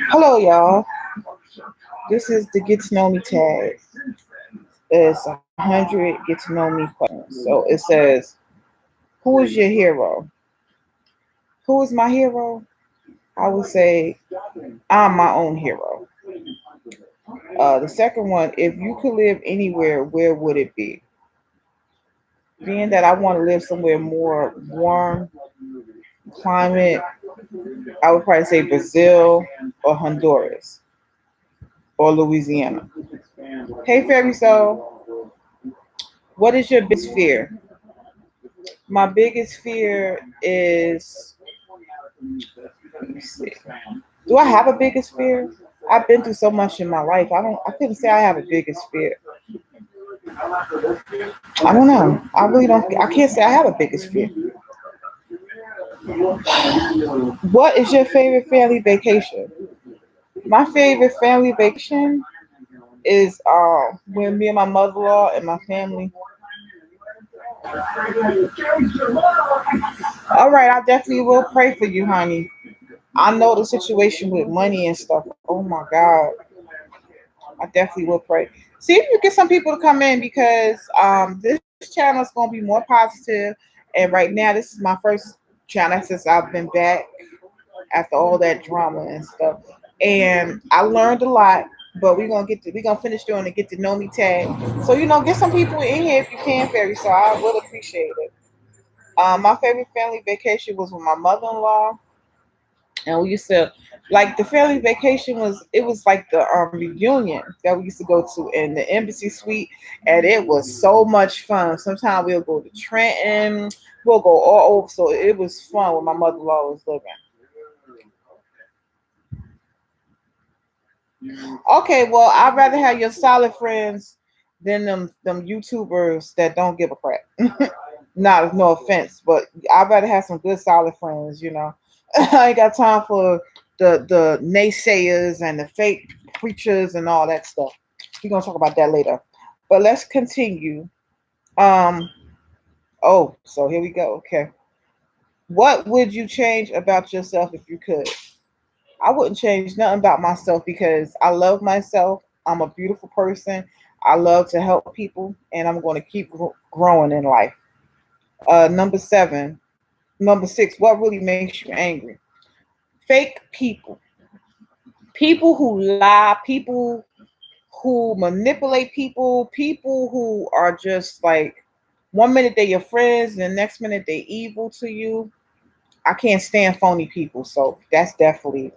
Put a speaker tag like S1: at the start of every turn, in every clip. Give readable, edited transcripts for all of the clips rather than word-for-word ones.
S1: Hello, y'all. This is the Get to Know Me tag. It's 100 Get to Know Me questions. So it says, who is your hero? Who is my hero? I would say I'm my own hero. The second one, if you could live anywhere, where would it be? Being that I want to live somewhere more warm climate, I would probably say Brazil or Honduras or Louisiana. Hey, Fairy Soul, what is your biggest fear? My biggest fear is, let me see. Do I have a biggest fear? I've been through so much in my life. I couldn't say I have a biggest fear. I don't know. I really don't. I can't say I have a biggest fear. What is your favorite family vacation? My favorite family vacation is when me and my mother-in-law and my family. All right, I definitely will pray for you, honey. I know the situation with money and stuff. Oh my God, I definitely will pray. See if you get some people to come in because this channel is gonna be more positive. And right now, this is my first channel since I've been back after all that drama and stuff. And I learned a lot. But we're gonna finish doing the get to know me tag. So get some people in here if you can, Fairy. So I would appreciate it. My favorite family vacation was with my mother-in-law, and we used to like the family vacation was it was like the reunion that we used to go to in the embassy suite, and it was so much fun. Sometimes we'll go to Trenton, we'll go all over. So it was fun when my mother-in-law was living. Okay, well, I'd rather have your solid friends than them YouTubers that don't give a crap. Not no offense, but I'd rather have some good solid friends. I ain't got time for the naysayers and the fake preachers and all that stuff. We're gonna talk about that later. But let's continue. Um oh, so here we go. Okay. What would you change about yourself if you could? I wouldn't change nothing about myself because I love myself. I'm a beautiful person. I love to help people, and I'm going to keep growing in life. Number six. What really makes you angry? Fake people, people who lie, people who manipulate people, people who are just like 1 minute they're your friends, and the next minute they're evil to you. I can't stand phony people, so that's definitely.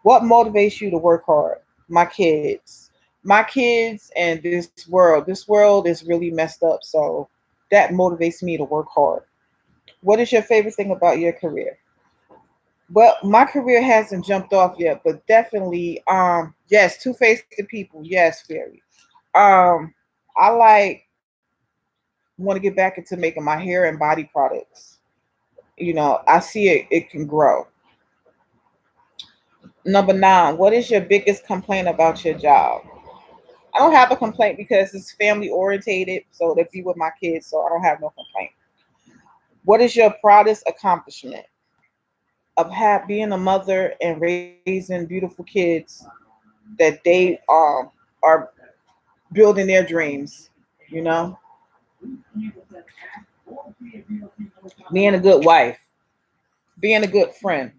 S1: What motivates you to work hard? My kids, and this world. This world is really messed up, so that motivates me to work hard. What is your favorite thing about your career? Well, my career hasn't jumped off yet, but definitely, yes, two-faced people. Yes, Fairy. Um, I want to get back into making my hair and body products. I see it can grow. Number nine, what is your biggest complaint about your job? I don't have a complaint because it's family orientated, so they be with my kids, so I don't have no complaint. What is your proudest accomplishment of being a mother and raising beautiful kids that they are building their dreams? You know, being a good wife, being a good friend.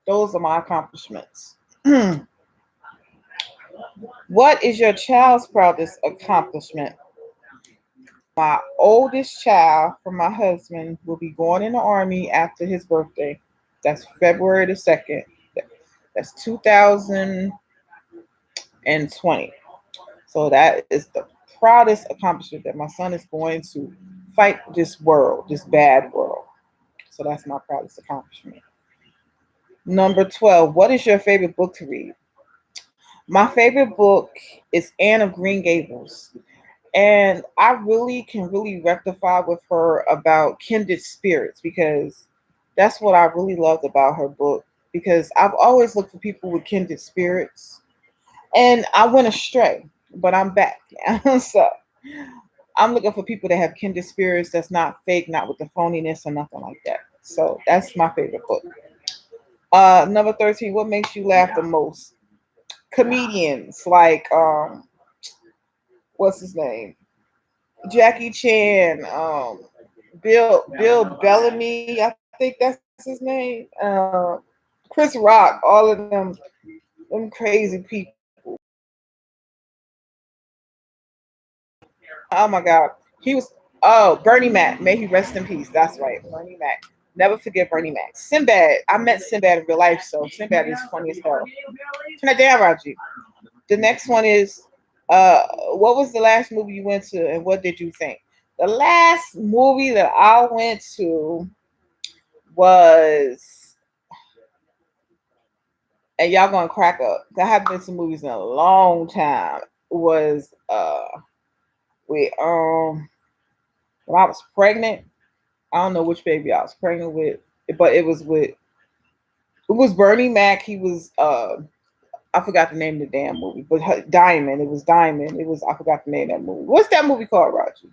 S1: Those are my accomplishments. What is your child's proudest accomplishment? My oldest child from my husband will be going in the army after his birthday. That's February the 2nd. That's 2020. So that is the proudest accomplishment that my son is going to fight this world, this bad world. So that's my proudest accomplishment. Number 12, what is your favorite book to read? My favorite book is Anne of Green Gables. And I really can really rectify with her about kindred spirits because that's what I really loved about her book. Because I've always looked for people with kindred spirits, and I went astray, but I'm back now. So I'm looking for people that have kindred spirits that's not fake, not with the phoniness or nothing like that. So that's my favorite book. Number 13, what makes you laugh the most? Comedians like what's his name? Jackie Chan, Bill Bellamy, I think that's his name. Chris Rock, all of them crazy people. Oh my God, he was. Oh, Bernie Mac, may he rest in peace. That's right, Bernie Mac. Never forget Bernie Mac. Sinbad, I met Sinbad in real life, so Sinbad is funny as hell. Turn that down, Raji. The next one is, what was the last movie you went to, and what did you think? The last movie that I went to was, and y'all gonna crack up. I haven't been to movies in a long time. Was with when I was pregnant. I don't know which baby I was pregnant with, but it was Bernie Mac. He was I forgot the name of the damn movie, but Diamond. It was Diamond. It was I forgot the name of that movie. What's that movie called, Roger?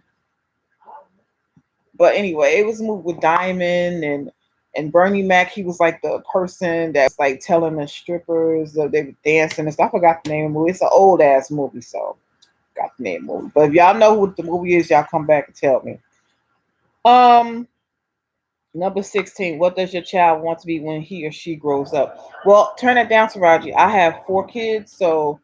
S1: But anyway, it was a movie with Diamond and Bernie Mac. He was like the person that's like telling the strippers that they were dancing and stuff. I forgot the name of the movie. It's an old ass movie, so got the name of the movie. But if y'all know what the movie is, y'all come back and tell me. Um, Number 16, what does your child want to be when he or she grows up? Well, turn it down to Raji. I have 4 kids, so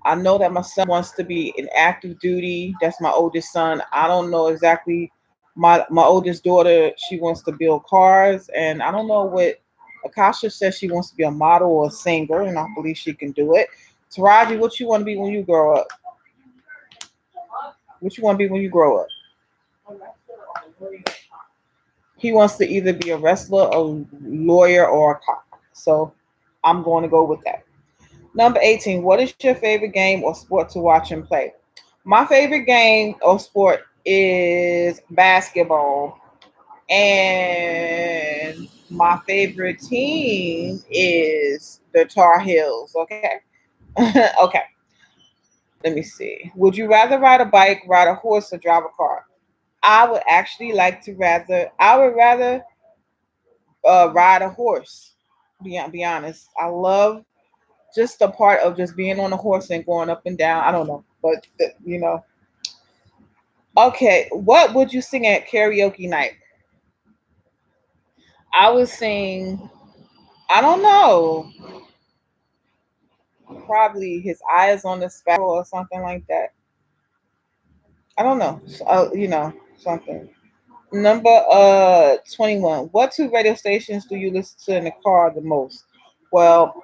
S1: I know that my son wants to be in active duty. That's my oldest son. I don't know exactly. My oldest daughter, she wants to build cars, and I don't know what Akasha says she wants to be a model or a singer, and I believe she can do it. Taraji, what you want to be when you grow up? What you want to be when you grow up? He wants to either be a wrestler, a lawyer, or a cop. So I'm going to go with that. Number 18, what is your favorite game or sport to watch and play? My favorite game or sport is basketball. And my favorite team is the Tar Heels. Okay. Okay. Let me see. Would you rather ride a bike, ride a horse, or drive a car? I would actually like to I would rather ride a horse. Be honest. I love just the part of just being on a horse and going up and down. I don't know, but you know. Okay, what would you sing at karaoke night? I would sing. I don't know. Probably his eyes on the sparrow or something like that. I don't know. Something. Number 21. What 2 radio stations do you listen to in the car the most? Well,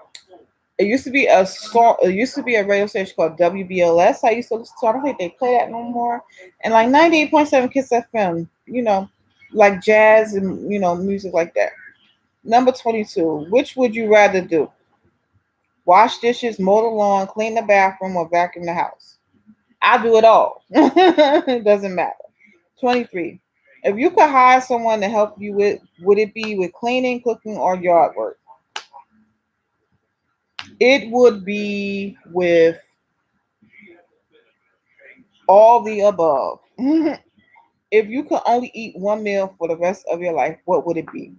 S1: it used to be a song. It used to be a radio station called WBLS. I used to listen to. I don't think they play that no more. And like 98.7 Kiss FM. Like jazz and music like that. Number 22. Which would you rather do? Wash dishes, mow the lawn, clean the bathroom, or vacuum the house? I do it all. It doesn't matter. 23. If you could hire someone to help you would it be with cleaning, cooking, or yard work? It would be with all the above. If you could only eat one meal for the rest of your life, what would it be?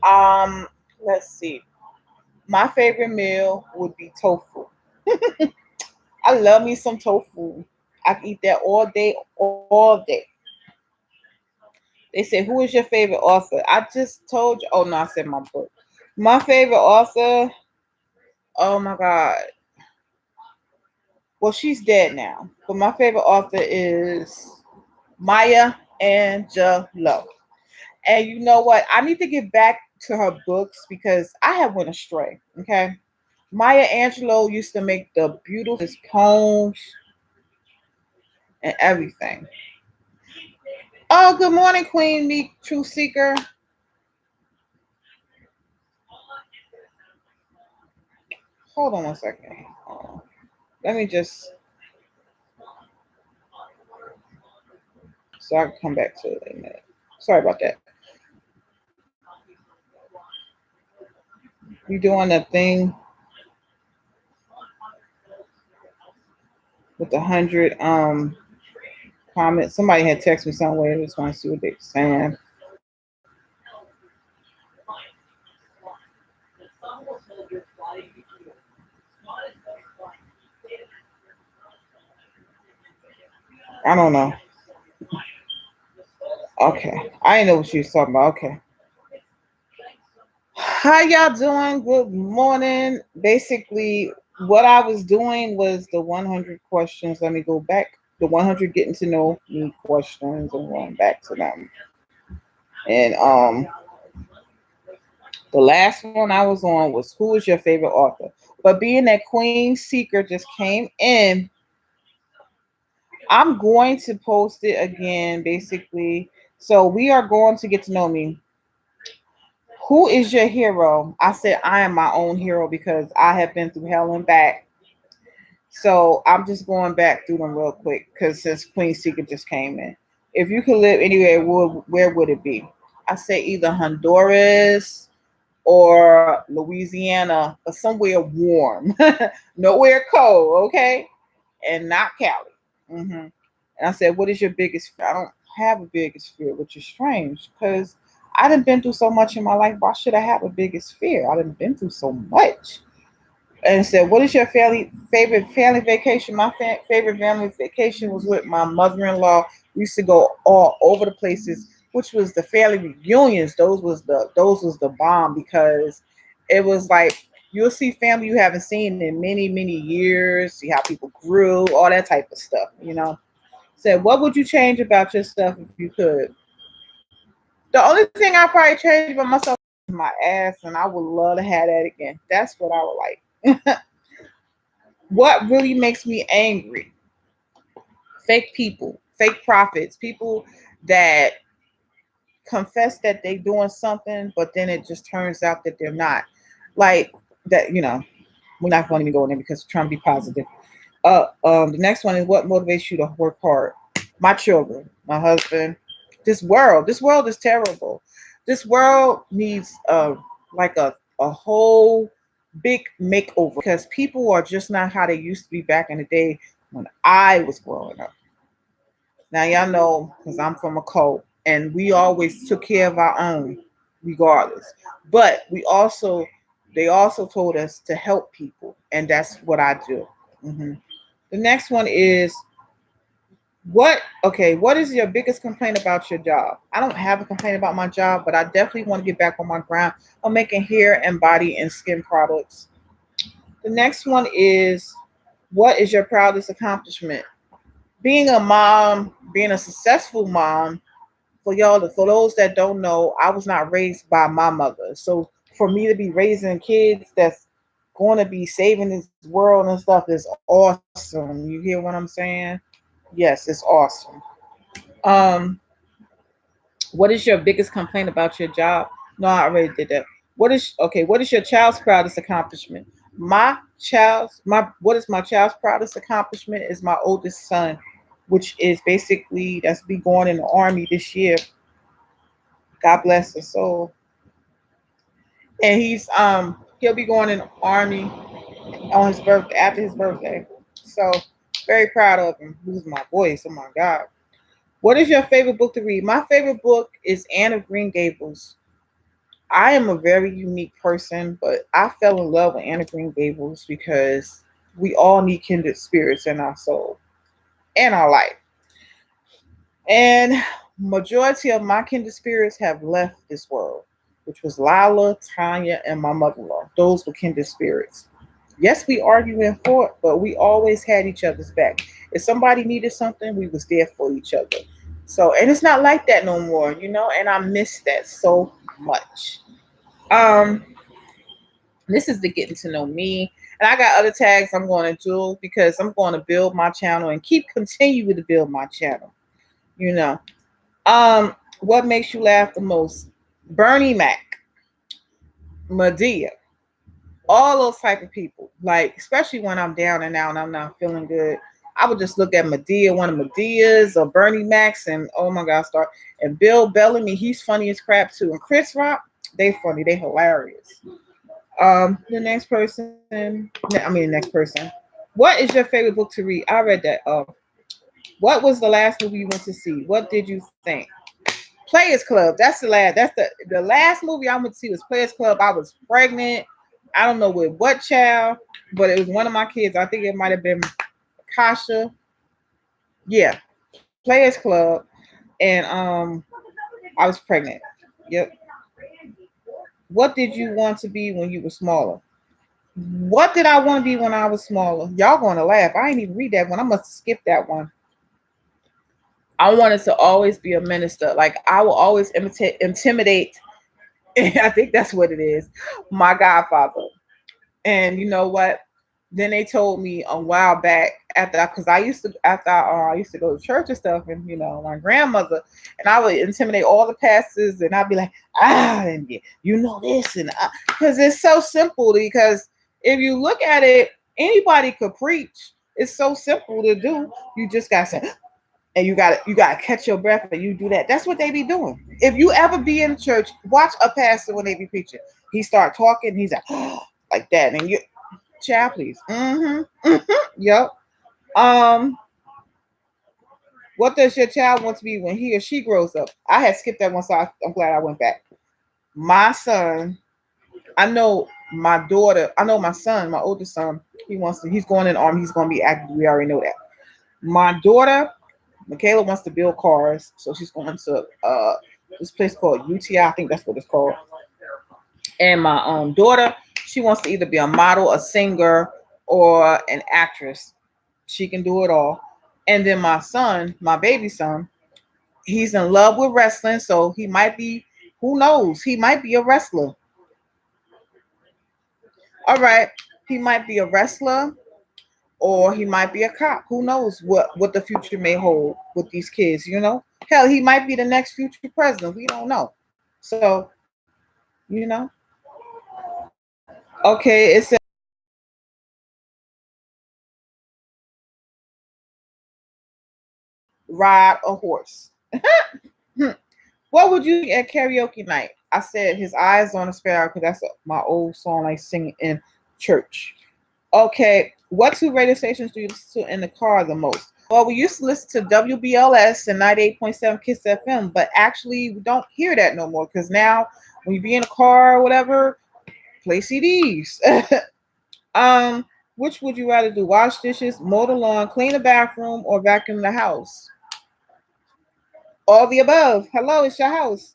S1: Um, let's see. My favorite meal would be tofu. I love me some tofu. I can eat that all day, all day. They said, "Who is your favorite author?" I just told you. Oh no, I said my book. My favorite author. Oh my God. Well, she's dead now, but my favorite author is Maya Angelou. And you know what? I need to get back to her books because I have went astray. Okay. Maya Angelou used to make the beautiful poems and everything. Oh, good morning, Queen Meek Truth Seeker. Hold on 1 second. Let me just so I can come back to it in a minute. Sorry about that. You doing that thing? with 100 comments. Somebody had texted me somewhere. I just want to see what they're saying. I don't know. Okay. I didn't know what she was talking about. Okay. How y'all doing? Good morning. Basically, what I was doing was the 100 questions. Let me go back. The 100 getting to know me questions and going back to them. And the last one I was on was who is your favorite author? But being that Queen Seeker just came in, I'm going to post it again, basically. So we are going to get to know me. Who is your hero? I said I am my own hero because I have been through hell and back. So I'm just going back through them real quick because since Queen Seeker just came in. If you could live anywhere, where would it be? I say either Honduras or Louisiana or somewhere warm, nowhere cold, okay? And not Cali. And I said, what is your biggest fear? I don't have a biggest fear, which is strange because I done been through so much in my life. Why should I have a biggest fear? I done been through so much. And said, what is your favorite family vacation? My favorite family vacation was with my mother-in-law. We used to go all over the places, which was the family reunions. Those was the bomb because it was like you'll see family you haven't seen in many, many years, see how people grew, all that type of stuff. Said, what would you change about yourself if you could? The only thing I probably change about myself is my ass, and I would love to have that again. That's what I would like. What really makes me angry? Fake people, fake prophets, people that confess that they doing something, but then it just turns out that they're not. Like that. We're not going to even go in there because we're trying to be positive. The next one is what motivates you to work hard. My children, my husband, this world. This world is terrible. This world needs like a whole big makeover because people are just not how they used to be back in the day when I was growing up. Now y'all know because I'm from a cult and we always took care of our own regardless. But they also told us to help people, and that's what I do. hmm The next one is what is your biggest complaint about your job? I don't have a complaint about my job, but I definitely want to get back on my ground of making hair and body and skin products. The next one is what is your proudest accomplishment? Being a mom, being a successful mom, for those that don't know, I was not raised by my mother. So for me to be raising kids that's going to be saving this world and stuff is awesome. You hear what I'm saying? Yes, it's awesome. Um, what is your biggest complaint about your job? No, I already did that. What is your child's proudest accomplishment? My what is my child's proudest accomplishment is my oldest son, which is basically that's be going in the army this year. God bless his soul. And he'll be going in the army on his birthday after his birthday. So very proud of him. Lose my voice. Oh my God. What is your favorite book to read? My favorite book is Anne of Green Gables. I am a very unique person, but I fell in love with Anne of Green Gables because we all need kindred spirits in our soul and our life. And majority of my kindred spirits have left this world, which was Lila, Tanya, and my mother-in-law. Those were kindred spirits. Yes, we argued and fought, but we always had each other's back. If somebody needed something, we was there for each other. So, and it's not like that no more, and I miss that so much. Um, this is the getting to know me. And I got other tags I'm going to do because I'm going to build my channel and keep continuing to build my channel. You know. What makes you laugh the most? Bernie Mac, Medea, all those type of people. Like, especially when I'm down and out and I'm not feeling good. I would just look at Medea, one of Medea's or Bernie Mac's, and oh my God, start. And Bill Bellamy, he's funny as crap too. And Chris Rock, they funny, they hilarious. The next person. What is your favorite book to read? I read that. What was the last movie you went to see? What did you think? Players Club. That's the last. That's the last movie I went to see was Players Club. I was pregnant. I don't know with what child, but it was one of my kids. I think it might have been Kasha. Yeah, Players Club, and I was pregnant. Yep. What did you want to be when you were smaller? What did I want to be when I was smaller? Y'all going to laugh. I ain't even read that one. I must have skipped that one. I wanted to always be a minister. Like I will always intimidate. I think that's what it is. My godfather. And you know what? Then they told me a while back after because I used to go to church and stuff, and my grandmother, and I would intimidate all the pastors, and I'd be like, and you know this, and because it's so simple. Because if you look at it, anybody could preach. It's so simple to do. You just gotta say, and you gotta catch your breath, and you do that. That's what they be doing. If you ever be in church, watch a pastor when they be preaching. He start talking, he's like like that, and you child, please. Yep. Um, what does your child want to be when he or she grows up? I had skipped that one, so I'm glad I went back. My son, I know my daughter, I know my son, my oldest son, he's going in the army, he's going to be active. We already know that. My daughter, Michaela, wants to build cars, so she's going to this place called UTI, I think that's what it's called. And my daughter, she wants to either be a model, a singer, or an actress. She can do it all. And then my son, my baby son, he's in love with wrestling, so he might be, who knows, he might be a wrestler. All right, he might be a wrestler or he might be a cop. Who knows what the future may hold with these kids? Hell, he might be the next future president. We don't know. So, you know. Okay, it says ride a horse. What would you at karaoke night? I said his eyes on a sparrow because that's my old song I sing in church. Okay, what two radio stations do you listen to in the car the most? Well, we used to listen to WBLS and 98.7 Kiss FM, but actually we don't hear that no more because now when you be in a car or whatever, play CDs. um, which would you rather do? Wash dishes, mow the lawn, clean the bathroom, or vacuum the house? All the above. Hello, it's your house.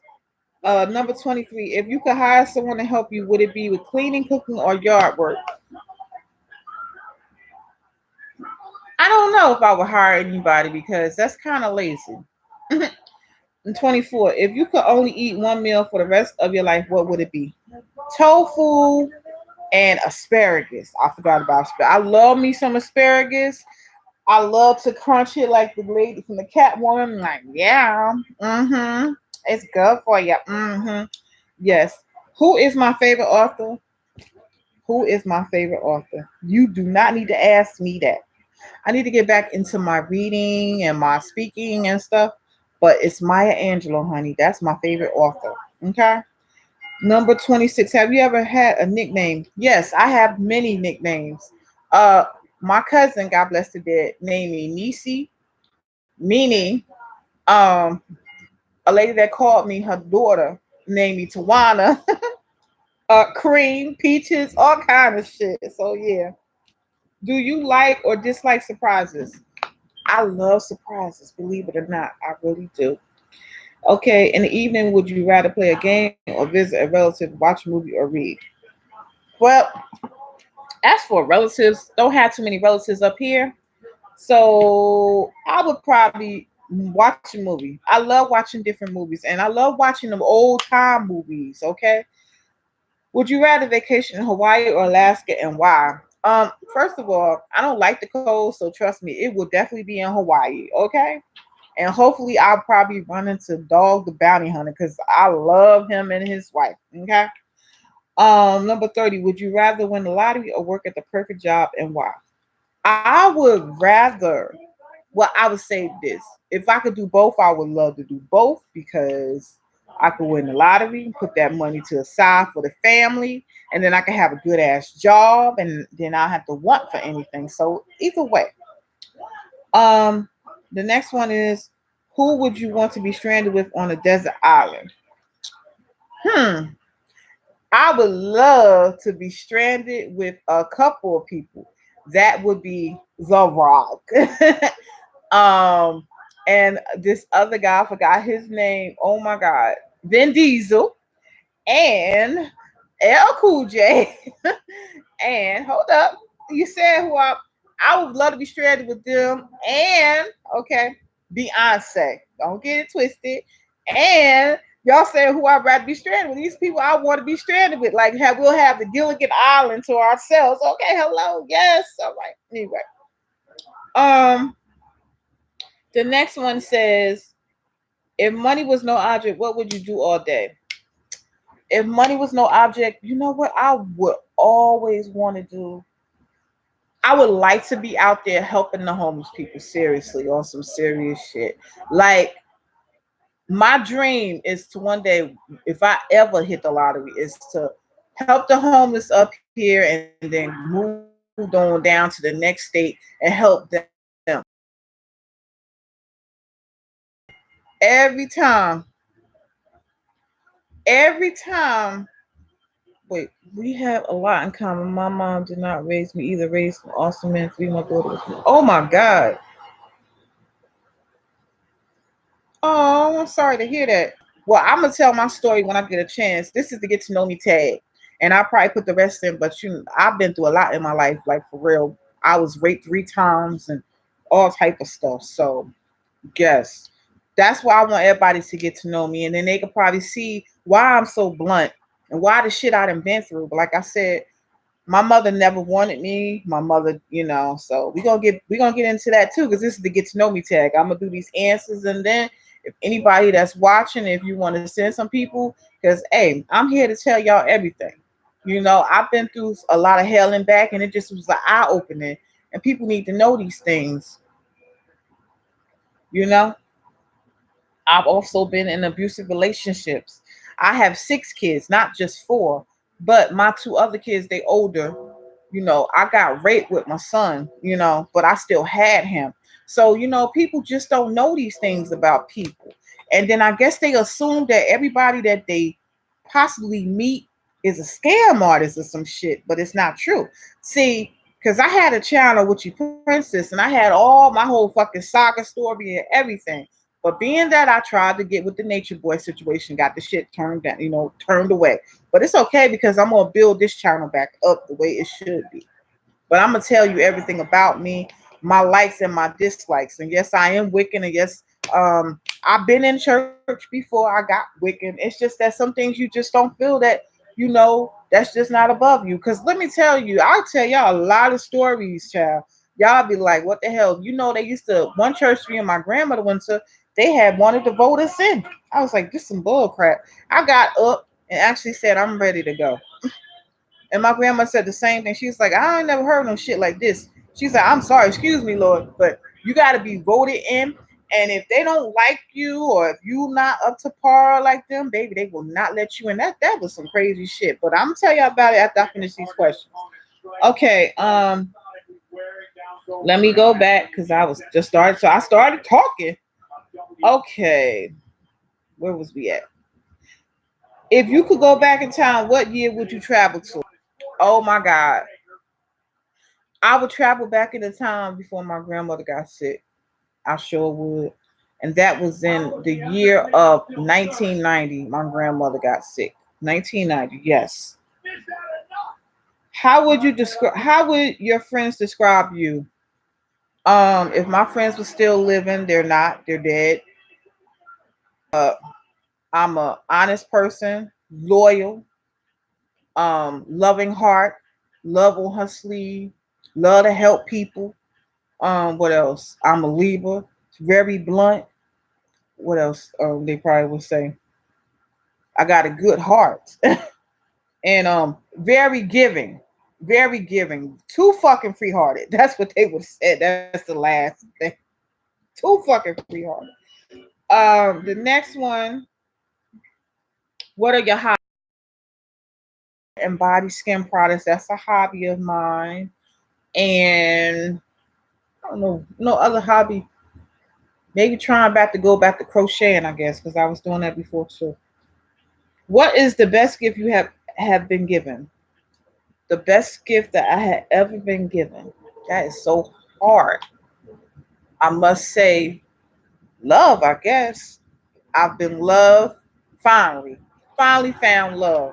S1: Number 23. If you could hire someone to help you, would it be with cleaning, cooking, or yard work? I don't know if I would hire anybody because that's kind of lazy. And 24. If you could only eat one meal for the rest of your life, what would it be? Tofu and asparagus. I forgot about asparagus. I love me some asparagus. I love to crunch it like the lady from the Catwoman. I'm like, yeah, it's good for you. Yes. Who is my favorite author? Who is my favorite author? You do not need to ask me that. I need to get back into my reading and my speaking and stuff. But it's Maya Angelou, honey. That's my favorite author. Okay. Number 26. Have you ever had a nickname? Yes, I have many nicknames. Uh my cousin, God bless the dead, named me Nisi, meaning a lady that called me her daughter named me Tawana, Cream, Peaches, all kind of shit. So yeah. Do you like or dislike surprises? I love surprises, believe it or not. I really do. Okay, in the evening, would you rather play a game or visit a relative, watch a movie, or read? Well, as for relatives, don't have too many relatives up here. So I would probably watch a movie. I love watching different movies and I love watching them old time movies. Okay. Would you rather vacation in Hawaii or Alaska and why? First of all, I don't like the cold, so trust me, it will definitely be in Hawaii. Okay. And hopefully I'll probably run into Dog the Bounty Hunter because I love him and his wife. Okay. Number 30, would you rather win the lottery or work at the perfect job and why? I would rather, well, I would say this. If I could do both, I would love to do both because I could win the lottery, put that money to the side for the family, and then I could have a good ass job, and then I have to want for anything. So either way, um, the next one is, who would you want to be stranded with on a desert island? Hmm. I would love to be stranded with a couple of people. That would be The Rock. And this other guy, I forgot his name. Oh my God. Vin Diesel and L Cool J. And hold up. You said who I would love to be stranded with them. And okay, Beyonce. Don't get it twisted. And y'all saying who I'd rather be stranded with. These people I want to be stranded with. Like we'll have the Gilligan Island to ourselves. Okay, hello. Yes. All right. Anyway. Um, the next one says, if money was no object, what would you do all day? If money was no object, you know what I would always want to do? I would like to be out there helping the homeless people, seriously, on some serious shit. Like, my dream is to one day, if I ever hit the lottery, is to help the homeless up here and then move on down to the next state and help them. Every time, every time. Wait, we have a lot in common. My mom did not raise me either. Raised an awesome man, three my daughter was me. Oh my God. Oh, I'm sorry to hear that. Well, I'm gonna tell my story when I get a chance. This is the get to know me tag, and I probably put the rest in. But I've been through a lot in my life, like for real. I was raped 3 times and all type of stuff. So, yes, that's why I want everybody to get to know me, and then they can probably see why I'm so blunt and why the shit I done been through. But like I said, my mother never wanted me. My mother, so we're gonna get into that too, because this is the get to know me tag. I'm gonna do these answers, and then if anybody that's watching, if you want to send some people, because hey, I'm here to tell y'all everything. I've been through a lot of hell and back, and it just was an eye opening, and people need to know these things. You know, I've also been in abusive relationships. I have 6 kids, not just 4, but my 2 other kids, they older. I got raped with my son, but I still had him. So, people just don't know these things about people. And then I guess they assume that everybody that they possibly meet is a scam artist or some shit, but it's not true. See, because I had a channel with you, Princess, and I had all my whole fucking saga story and everything. But being that I tried to get with the Nature Boy situation, got the shit turned down, turned away. But it's okay because I'm gonna build this channel back up the way it should be. But I'm gonna tell you everything about me, my likes and my dislikes. And yes, I am Wiccan, and yes, I've been in church before I got Wiccan. It's just that some things you just don't feel that that's just not above you. Because let me tell you, I'll tell y'all a lot of stories, child. Y'all be like, what the hell? They used to, one church me and my grandmother went to, they had wanted to vote us in. I was like, this is some bull crap. I got up and actually said, I'm ready to go. And my grandma said the same thing. She was like, I ain't never heard no shit like this. She's like, I'm sorry, excuse me, Lord, but you got to be voted in. And if they don't like you, or if you not up to par like them, baby, they will not let you in. That was some crazy shit. But I'm gonna tell you about it after I finish these questions. Okay, let me go back because I was just started. So I started talking. Okay, where was we at? If you could go back in time, what year would you travel to? Oh my God. I would travel back in the time before my grandmother got sick. I sure would. And that was in the year of 1990. My grandmother got sick. 1990, yes. How would your friends describe you? If my friends were still living, they're not, they're dead. Uh, I'm a honest person, loyal, loving heart, love on her sleeve, love to help people. What else? I'm a Libra, very blunt. What else? They probably would say I got a good heart, and very giving, very giving. Too fucking free hearted. That's what they would have said. That's the last thing. Too fucking free hearted. The next one. What are your hobbies? And body skin products. That's a hobby of mine. And I don't know, no other hobby. Maybe trying back to go back to crocheting, I guess, because I was doing that before too. What is the best gift you have been given? The best gift that I had ever been given. That is so hard. I must say, love. I guess I've been loved. Finally, finally found love.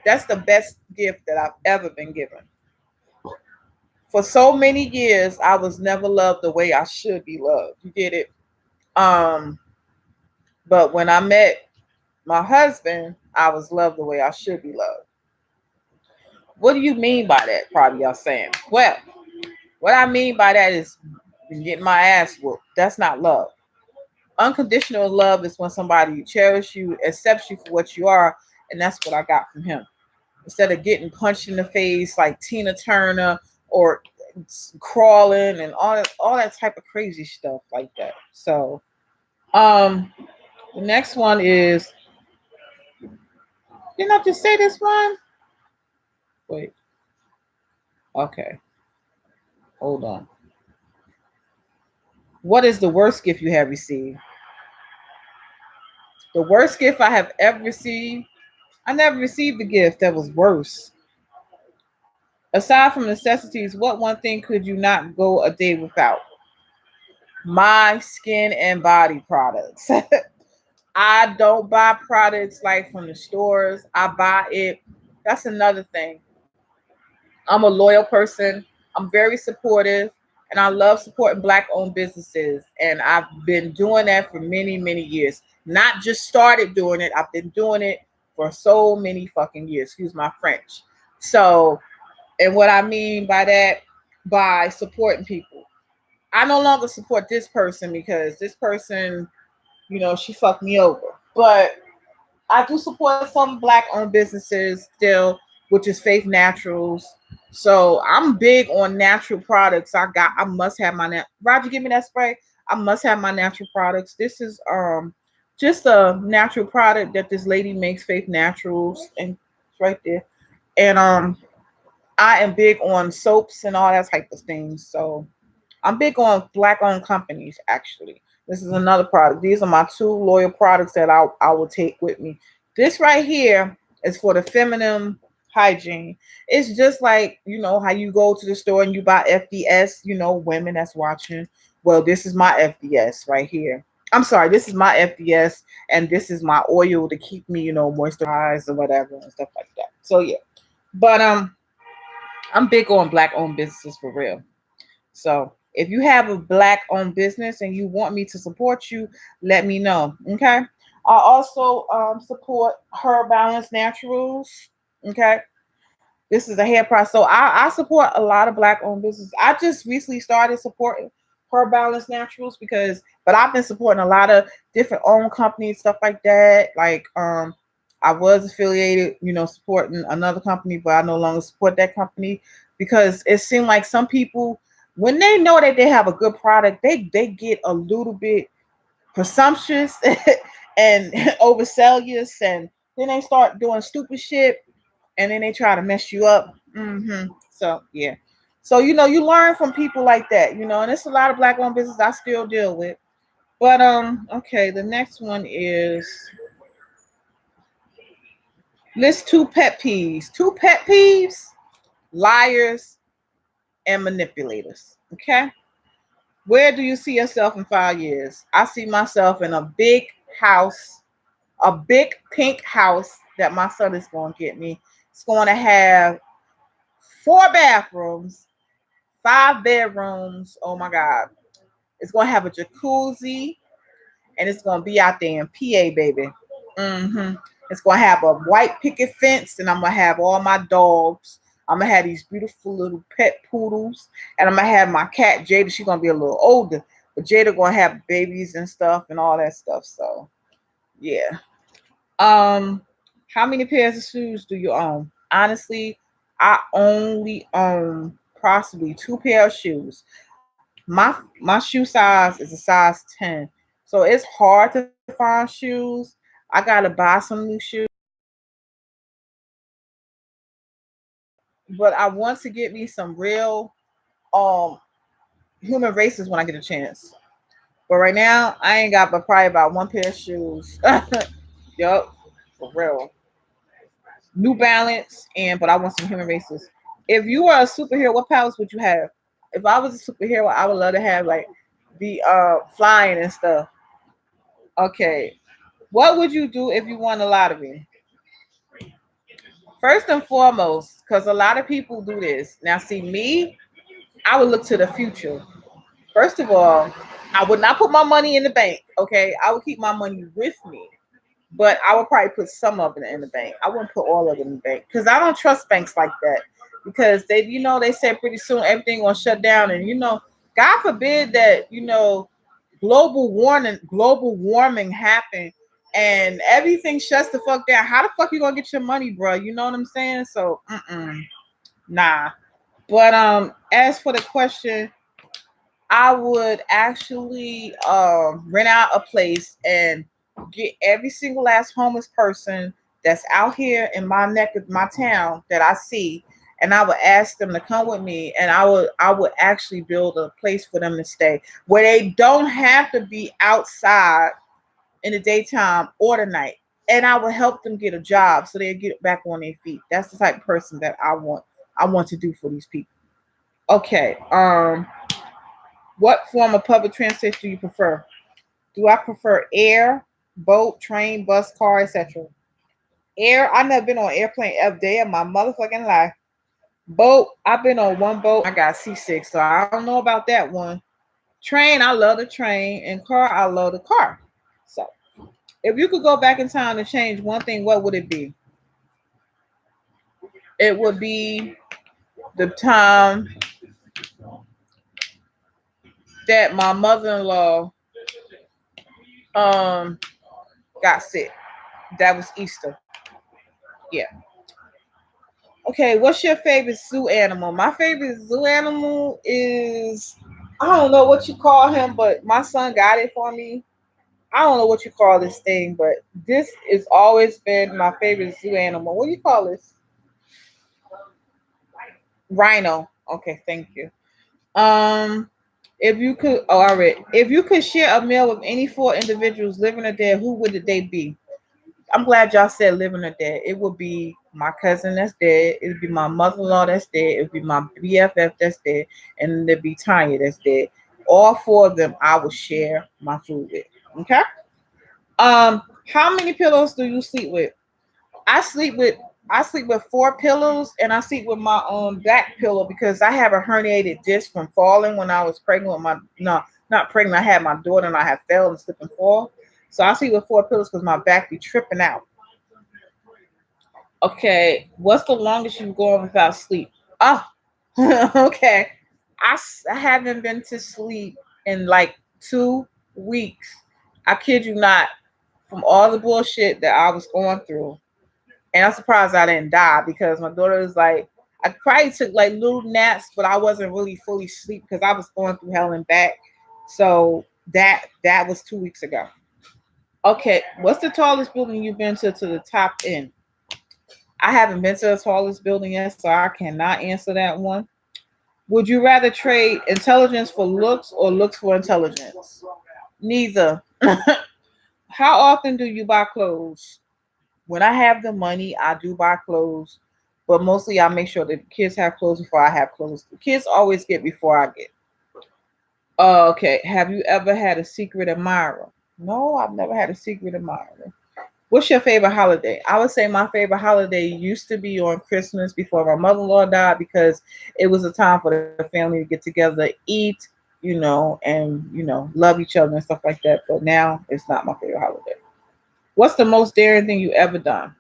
S1: That's the best gift that I've ever been given. For so many years, I was never loved the way I should be loved. You get it? Um, but when I met my husband, I was loved the way I should be loved. What do you mean by that? Probably y'all saying. Well, what I mean by that is getting my ass whooped. That's not love. Unconditional love is when somebody cherishes you, accepts you for what you are, and that's what I got from him. Instead of getting punched in the face like Tina Turner or crawling and all that type of crazy stuff like that. So, um, the next one is, didn't I just say this one? Wait, okay, hold on. What is the worst gift you have received? The worst gift I have ever received. I never received a gift that was worse. Aside from necessities, what one thing could you not go a day without? My skin and body products. I don't buy products like from the stores. I buy it. That's another thing. I'm a loyal person. I'm very supportive and I love supporting black owned businesses. And I've been doing that for many, many years. Not just started doing it, I've been doing it for so many fucking years. Excuse my French. So, and what I mean by that, by supporting people, I no longer support this person because this person, she fucked me over. But I do support some black owned businesses still, which is Faith Naturals. So I'm big on natural products. I must have my Roger, give me that spray. I must have my natural products. This is just a natural product that this lady makes, Faith Naturals, and it's right there. And I am big on soaps and all that type of things. So I'm big on black owned companies actually. This is another product. These are my two loyal products that I will take with me. This right here is for the feminine hygiene. It's just like, how you go to the store and you buy FDS, women that's watching. Well, this is my FDS right here. I'm sorry, this is my FDS and this is my oil to keep me, moisturized or whatever and stuff like that. So yeah. But I'm big on black owned businesses for real. So if you have a black owned business and you want me to support you, let me know. Okay. I also support Her Balance Naturals. Okay. This is a hair product. So I support a lot of black owned businesses. I just recently started supporting Her Balance Naturals but I've been supporting a lot of different owned companies, stuff like that. Like I was affiliated, supporting another company, but I no longer support that company because it seemed like some people, when they know that they have a good product, they get a little bit presumptuous and overzealous, and then they start doing stupid shit, and then they try to mess you up. So yeah, so you learn from people like that, and it's a lot of black owned business I still deal with. But okay, the next one is list two pet peeves. Two pet peeves: liars and manipulators. Okay. Where do you see yourself in 5 years? I see myself in a big house, a big pink house that my son is going to get me. It's going to have 4 bathrooms, 5 bedrooms. Oh my God. It's going to have a jacuzzi and it's going to be out there in PA, baby. It's going to have a white picket fence and I'm going to have all my dogs. I'm going to have these beautiful little pet poodles and I'm going to have my cat, Jada. She's going to be a little older, but Jada going to have babies and stuff and all that stuff. So, yeah. Um, how many pairs of shoes do you own? Honestly, I only own possibly 2 pair of shoes. My shoe size is a size 10. So it's hard to find shoes. I gotta buy some new shoes. but I want to get me some real um human races when I get a chance. But right now, I ain't got but probably about one pair of shoes. Yup, for real. New Balance, and but I want some human races. If you are a superhero, what powers would you have? If I was a superhero, I would love to have like the flying and stuff. Okay. What would you do if you won the lottery? First and foremost, because a lot of people do this. Now, see me, I would look to the future. First of all, I would not put my money in the bank. Okay, I would keep my money with me, but I would probably put some of it in the bank. I wouldn't put all of it in the bank because I don't trust banks like that. Because they, they said pretty soon everything gonna shut down, and God forbid that global warming happen and everything shuts the fuck down. How the fuck you gonna get your money, bro? You know what I'm saying? So, nah. But as for the question, I would actually rent out a place and get every single last homeless person that's out here in my neck of my town that I see, and I would ask them to come with me, and I would actually build a place for them to stay where they don't have to be outside in the daytime or the night, and I would help them get a job so they get back on their feet. That's the type of person that I want to do for these people. Okay. What form of public transit do you prefer? Do I prefer air, boat, train, bus, car, etc.? Air, I've never been on an airplane ever day of my motherfucking life. Boat, I've been on one boat. I got seasick, so I don't know about that one. Train, I love the train. And car, I love the car. So if you could go back in time to change one thing, what would it be? It would be the time that my mother-in-law um got sick. That was Easter. Yeah. Okay, what's your favorite zoo animal? My favorite zoo animal is, I don't know what you call him, but my son got it for me. I don't know what you call this thing, but this has always been my favorite zoo animal. What do you call this? Rhino. Okay, thank you. Um, if you could, oh, all right. If you could share a meal with any four individuals, living or dead, who would they be? I'm glad y'all said living or dead. It would be my cousin that's dead. It would be my mother-in-law that's dead. It would be my BFF that's dead, and it'd be Tanya that's dead. All four of them, I would share my food with. Okay. How many pillows do you sleep with? I sleep with I sleep with four pillows, and I sleep with my back pillow because I have a herniated disc from falling when I was pregnant with my no, not pregnant. I had my daughter and I had fell and slipped and fall. So I sleep with four pillows because my back be tripping out. Okay, what's the longest you've gone without sleep? Oh, okay. I haven't been to sleep in like 2 weeks. I kid you not, from all the bullshit that I was going through. And I'm surprised I didn't die because my daughter was like, I probably took like little naps, but I wasn't really fully asleep because I was going through hell and back. So that was 2 weeks ago. Okay, what's the tallest building you've been to the top end? I haven't been to the tallest building yet, so I cannot answer that one. Would you rather trade intelligence for looks or looks for intelligence? Neither. How often do you buy clothes? When I have the money, I do buy clothes, but mostly I make sure that the kids have clothes before I have clothes. The kids always get before I get. Okay. Have you ever had a secret admirer? No, I've never had a secret admirer. What's your favorite holiday? I would say my favorite holiday used to be on Christmas before my mother-in-law died because it was a time for the family to get together, eat, and love each other and stuff like that. But now it's not my favorite holiday. What's the most daring thing you ever done?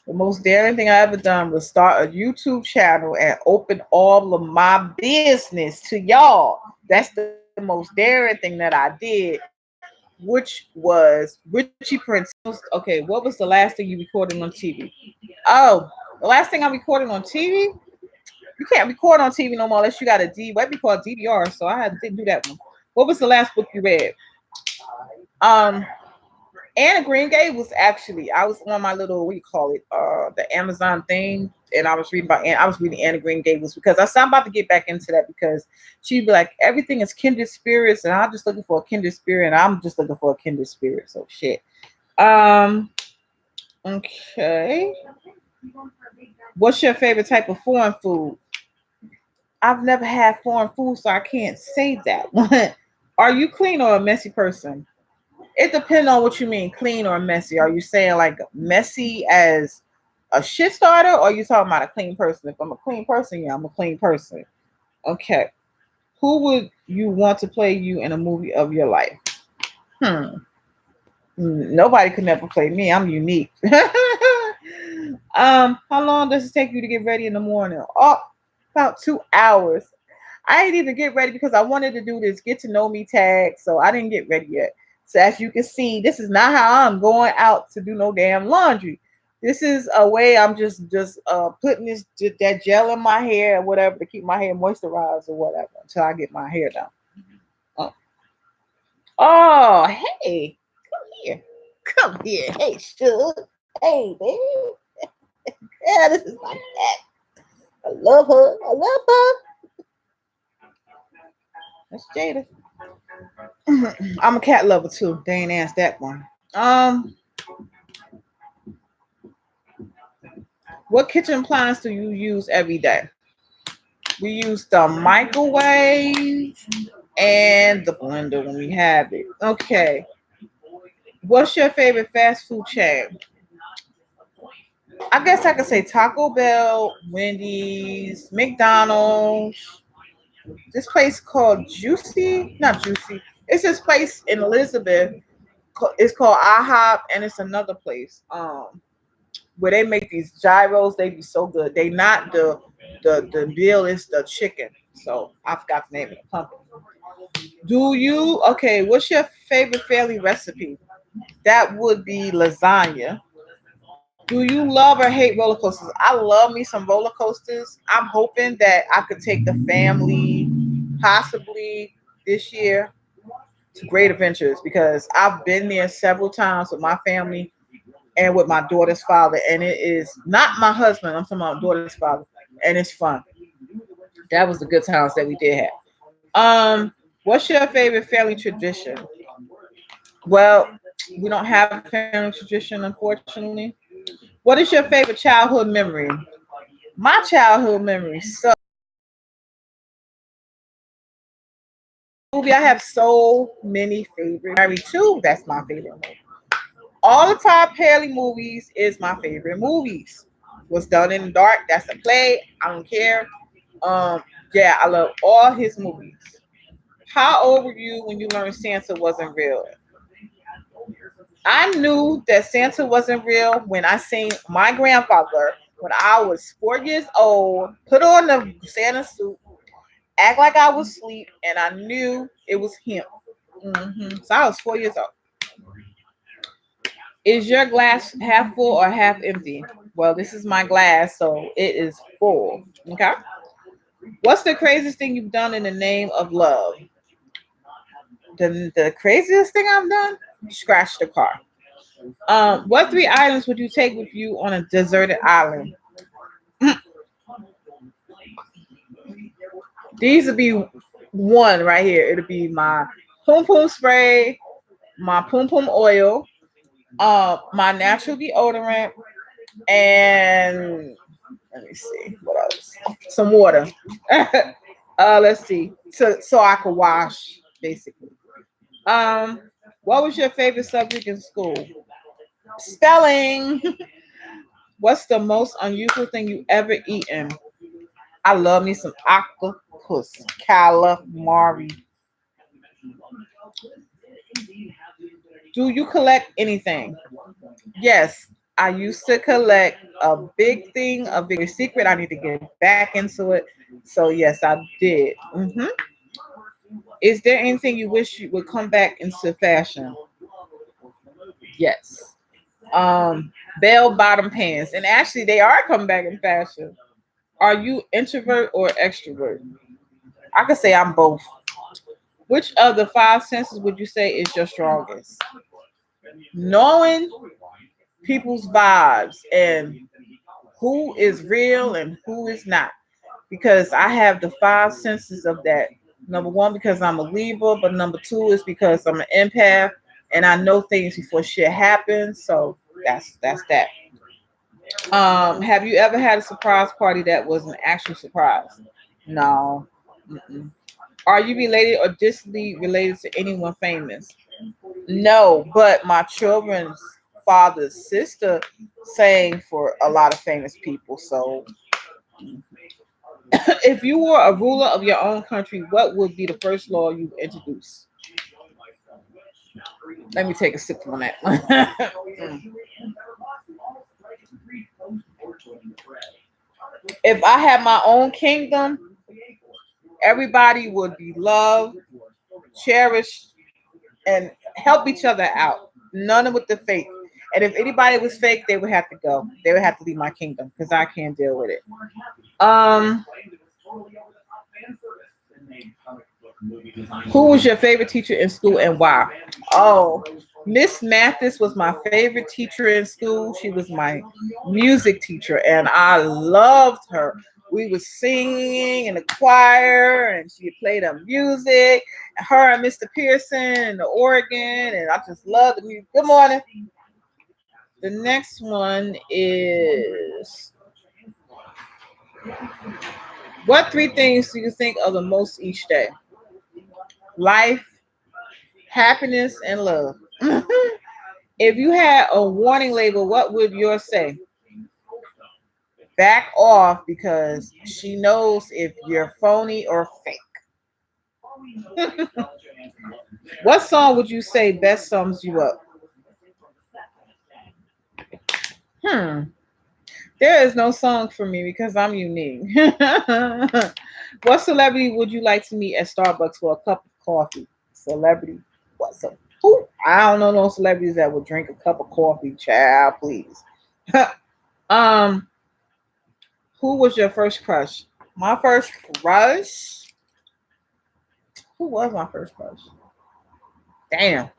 S1: The most daring thing I ever done was start a YouTube channel and open all of my business to y'all. That's the most daring thing that I did, which was Richie Prince. Okay, what was the last thing you recorded on TV? Oh, the last thing I recorded on TV? You can't record on TV no more unless you got a D. What we call DVR. So I didn't do that one. What was the last book you read? Um, Anna Green Gables, actually. I was on my little, what do you call it, the Amazon thing, and I was reading Anna Green Gables because I'm about to get back into that because she'd be like, everything is kindred spirits, and I'm just looking for a kindred spirit, and I'm just looking for a kindred spirit. So shit. Um, okay. What's your favorite type of foreign food? I've never had foreign food, so I can't say that. Are you clean or a messy person? It depends on what you mean, clean or messy. Are you saying like messy as a shit starter, or are you talking about a clean person? If I'm a clean person, yeah, I'm a clean person. Okay. Who would you want to play you in a movie of your life? Hmm. Nobody could never play me. I'm unique. How long does it take you to get ready in the morning? Oh, about 2 hours. I didn't even get ready because I wanted to do this get to know me tag, so I didn't get ready yet. So as you can see, this is not how I'm going out to do no damn laundry. This is a way I'm just putting that gel in my hair or whatever to keep my hair moisturized or whatever until I get my hair done. Oh, oh hey, come here, hey, Suge, hey, baby, yeah, this is my cat. I love her, I love her. That's Jada. I'm a cat lover too. They ain't asked that one. What kitchen appliance do you use every day? We use the microwave and the blender when we have it. Okay. What's your favorite fast food chain? I guess I could say Taco Bell, Wendy's, McDonald's. This place called Juicy, not Juicy. It's this place in Elizabeth. It's called IHOP, and it's another place. Where they make these gyros. They be so good. They not the bill is the chicken. So I forgot the name of the company. Do you okay? What's your favorite family recipe? That would be lasagna. Do you love or hate roller coasters? I love me some roller coasters. I'm hoping that I could take the family possibly this year to Great Adventures because I've been there several times with my family and with my daughter's father, and it is not my husband. I'm talking about my daughter's father, and it's fun. That was the good times that we did have. What's your favorite family tradition? Well, we don't have a family tradition, unfortunately. What is your favorite childhood memory? My childhood memory. So movie, I have so many favorite. Mary too. That's my favorite movie. All the Todd Haley movies is my favorite movies. What's Done in the Dark? That's a play. I don't care. Um, yeah, I love all his movies. How old were you when you learned Santa wasn't real? I knew that Santa wasn't real when I seen my grandfather when I was 4 years old put on the Santa suit, act like I was asleep, and I knew it was him. So I was 4 years old. Is your glass half full or half empty? Well, this is my glass, so it is full. Okay. What's the craziest thing you've done in the name of love? The craziest thing I've done? Scratch the car. What three items would you take with you on a deserted island? These would be one right here. It'll be my pum pum spray, my pum pum oil, my natural deodorant, and let me see what else. Some water. Let's see. So I could wash basically. Um, what was your favorite subject in school? Spelling. What's the most unusual thing you ever eaten? I love me some octopus calamari. Do you collect anything? Yes, I used to collect a big thing, a bigger secret. I need to get back into it. So yes, I did. Is there anything you wish you would come back into fashion? Yes. Bell bottom pants, and actually they are coming back in fashion. Are you introvert or extrovert? I could say I'm both. Which of the five senses would you say is your strongest? Knowing people's vibes and who is real and who is not. Because I have the five senses of that. Number one, because I'm a Libra, but number two is because I'm an empath and I know things before shit happens. So that's that. Have you ever had a surprise party that was an actual surprise? No. Mm-mm. Are you related or distantly related to anyone famous? No, but my children's father's sister sang for a lot of famous people. So, if you were a ruler of your own country, what would be the first law you introduce? Let me take a sip on that. If I had my own kingdom, everybody would be loved, cherished, and help each other out. None with the fake. And if anybody was fake, they would have to go. They would have to leave my kingdom because I can't deal with it. Um, who was your favorite teacher in school and why? Oh, Miss Mathis was my favorite teacher in school. She was my music teacher, and I loved her. We was singing in the choir, and she played her music. Her and Mr. Pearson and the organ, and I just loved the music. Good morning. The next one is, what three things do you think of the most each day? Life, happiness, and love. If you had a warning label, what would yours say? Back off because she knows if you're phony or fake. What song would you say best sums you up? Hmm. There is no song for me because I'm unique. What celebrity would you like to meet at Starbucks for a cup of coffee? Celebrity? What's up? Who? I don't know no celebrities that would drink a cup of coffee. Child, please. um, who was your first crush? My first crush? Who was my first crush? Damn.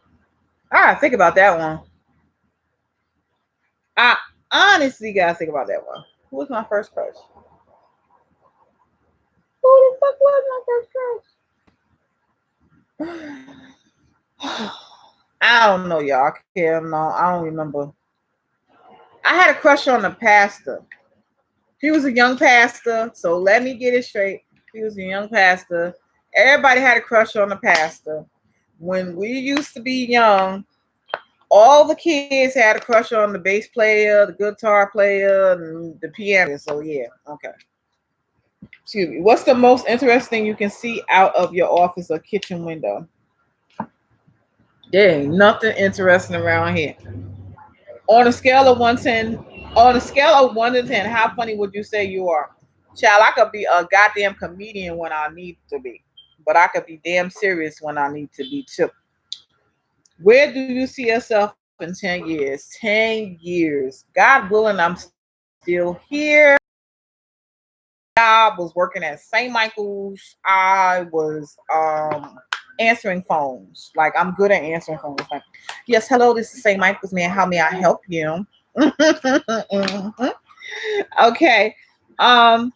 S1: I gotta think about that one. I honestly gotta think about that one. Who was my first crush? Who the fuck was my first crush? I don't know, y'all. I can't. No, I don't remember. I had a crush on the pastor. He was a young pastor, so let me get it straight. He was a young pastor. Everybody had a crush on the pastor. When we used to be young, all the kids had a crush on the bass player, the guitar player, and the piano. So yeah, okay. Excuse me. What's the most interesting you can see out of your office or kitchen window? There ain't nothing interesting around here. On a scale of 1 to 10, on a scale of 1 to 10, how funny would you say you are? Child, I could be a goddamn comedian when I need to be, but I could be damn serious when I need to be too. Where do you see yourself in 10 years? 10 years. God willing, I'm still here. I was working at St. Michael's. I was answering phones. Like I'm good at answering phones. Like, yes, hello, this is St. Michael's, man. How may I help you? Okay. Um,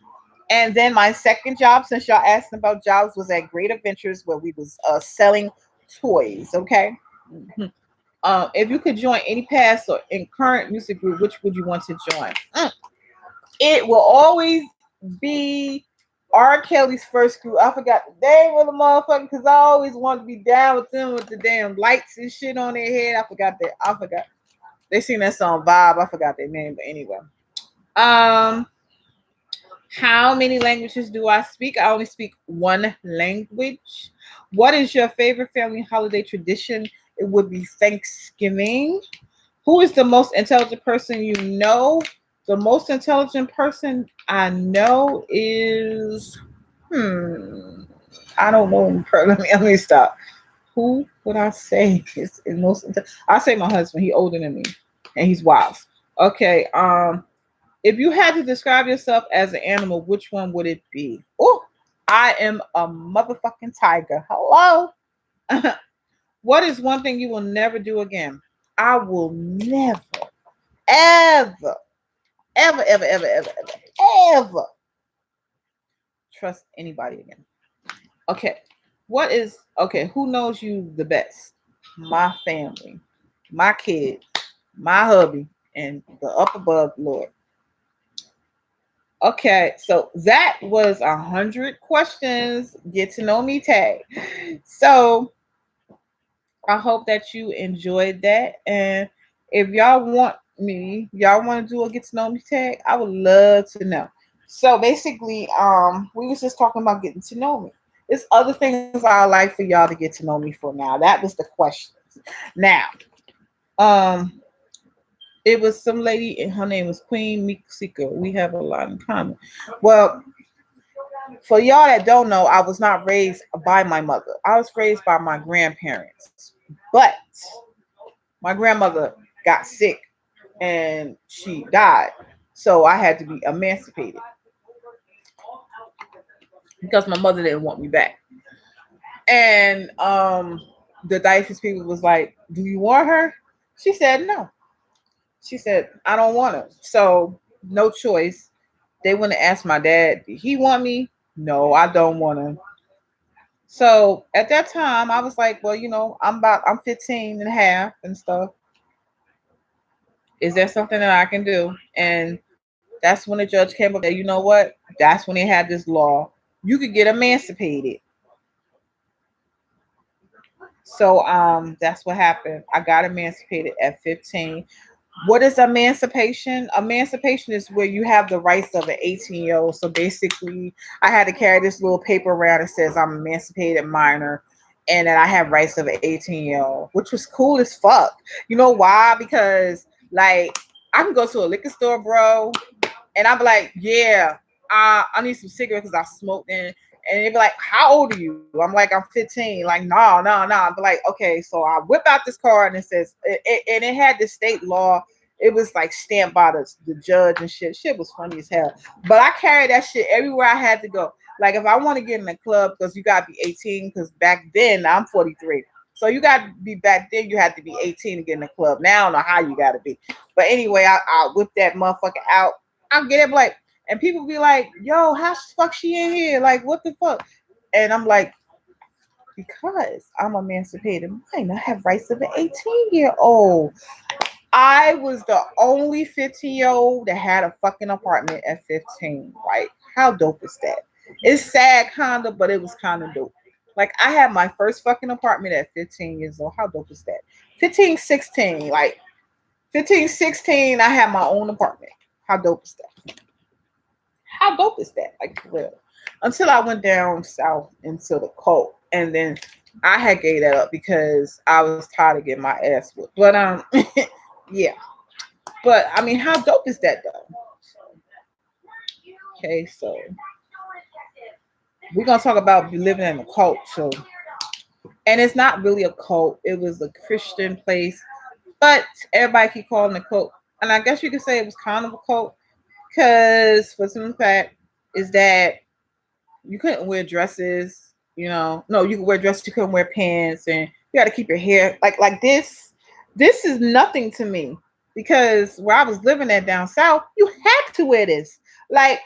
S1: and then my second job, since y'all asked about jobs, was at Great Adventures where we was selling toys. Okay. Mhm. If you could join any past or in current music group, which would you want to join? It will always be R. Kelly's first group. I forgot the name of the motherfucker because I always wanted to be down with them with the damn lights and shit on their head. I forgot that. I forgot. They sing that song Vibe. I forgot their name, but anyway. Um, how many languages do I speak? I only speak one language. What is your favorite family holiday tradition? It would be Thanksgiving. Who is the most intelligent person you know? The most intelligent person I know is I don't know. Let me stop. Who would I say is most? I say my husband. He's older than me, and he's wise. Okay. If you had to describe yourself as an animal, which one would it be? Oh, I am a motherfucking tiger. Hello. What is one thing you will never do again? I will never, ever, ever, ever, ever, ever, ever, ever trust anybody again. Okay. Who knows you the best? My family, my kids, my hubby, and the up above Lord. Okay, so that was 100 questions. Get to know me tag. So I hope that you enjoyed that. And if y'all want to do a get to know me tag, I would love to know. So basically, we was just talking about getting to know me. There's other things I like for y'all to get to know me for now. That was the question. Now, um, it was some lady and her name was Queen Mexico. We have a lot in common. Well, for y'all that don't know, I was not raised by my mother. I was raised by my grandparents. But my grandmother got sick and she died. So I had to be emancipated because my mother didn't want me back. And the diocese people was like, "Do you want her?" She said no. She said, "I don't want her." So no choice. They went to ask my dad, "Did he want me?" No, I don't want her. So at that time, I was like, well, I'm 15 and a half and stuff. Is there something that I can do? And that's when the judge came up there. You know what? That's when they had this law. You could get emancipated. So that's what happened. I got emancipated at 15. What is emancipation? Emancipation is where you have the rights of an 18-year-old. So basically, I had to carry this little paper around that says I'm emancipated minor and that I have rights of an 18-year-old, which was cool as fuck. You know why? Because, like, I can go to a liquor store, bro, and I'd be like, yeah, I need some cigarettes because I smoked in. And they'd be like, how old are you? I'm like, I'm 15. Like, no, no, no. I'd be like, okay. So I whip out this card and it says, and it had the state law. It was like stamped by the judge and shit. Shit was funny as hell. But I carried that shit everywhere I had to go. Like, if I want to get in a club, because you got to be 18, because back then, I'm 43. So you got to be, back then, you had to be 18 to get in the club. Now I don't know how you got to be. But anyway, I whipped that motherfucker out. I'll get it like, and people be like, yo, how the fuck she in here? Like, what the fuck? And I'm like, because I'm emancipated mind. I have rights of an 18-year-old. I was the only 15-year-old that had a fucking apartment at 15. Like, how dope is that? It's sad, kinda, but it was kind of dope. Like, I had my first fucking apartment at 15 years old. How dope is that? 15, 16. Like, 15, 16, I had my own apartment. How dope is that? How dope is that? Like, for real. Until I went down south into the cold. And then I had gave that up because I was tired of getting my ass whooped. But yeah. But I mean, how dope is that though? Okay, so we're gonna talk about living in a cult. So, and it's not really a cult. It was a Christian place, but everybody keep calling it a cult. And I guess you could say it was kind of a cult because for some fact is that you couldn't wear dresses. No, you could wear dresses. You couldn't wear pants, and you got to keep your hair like this. This is nothing to me because where I was living at down south, you had to wear this. Like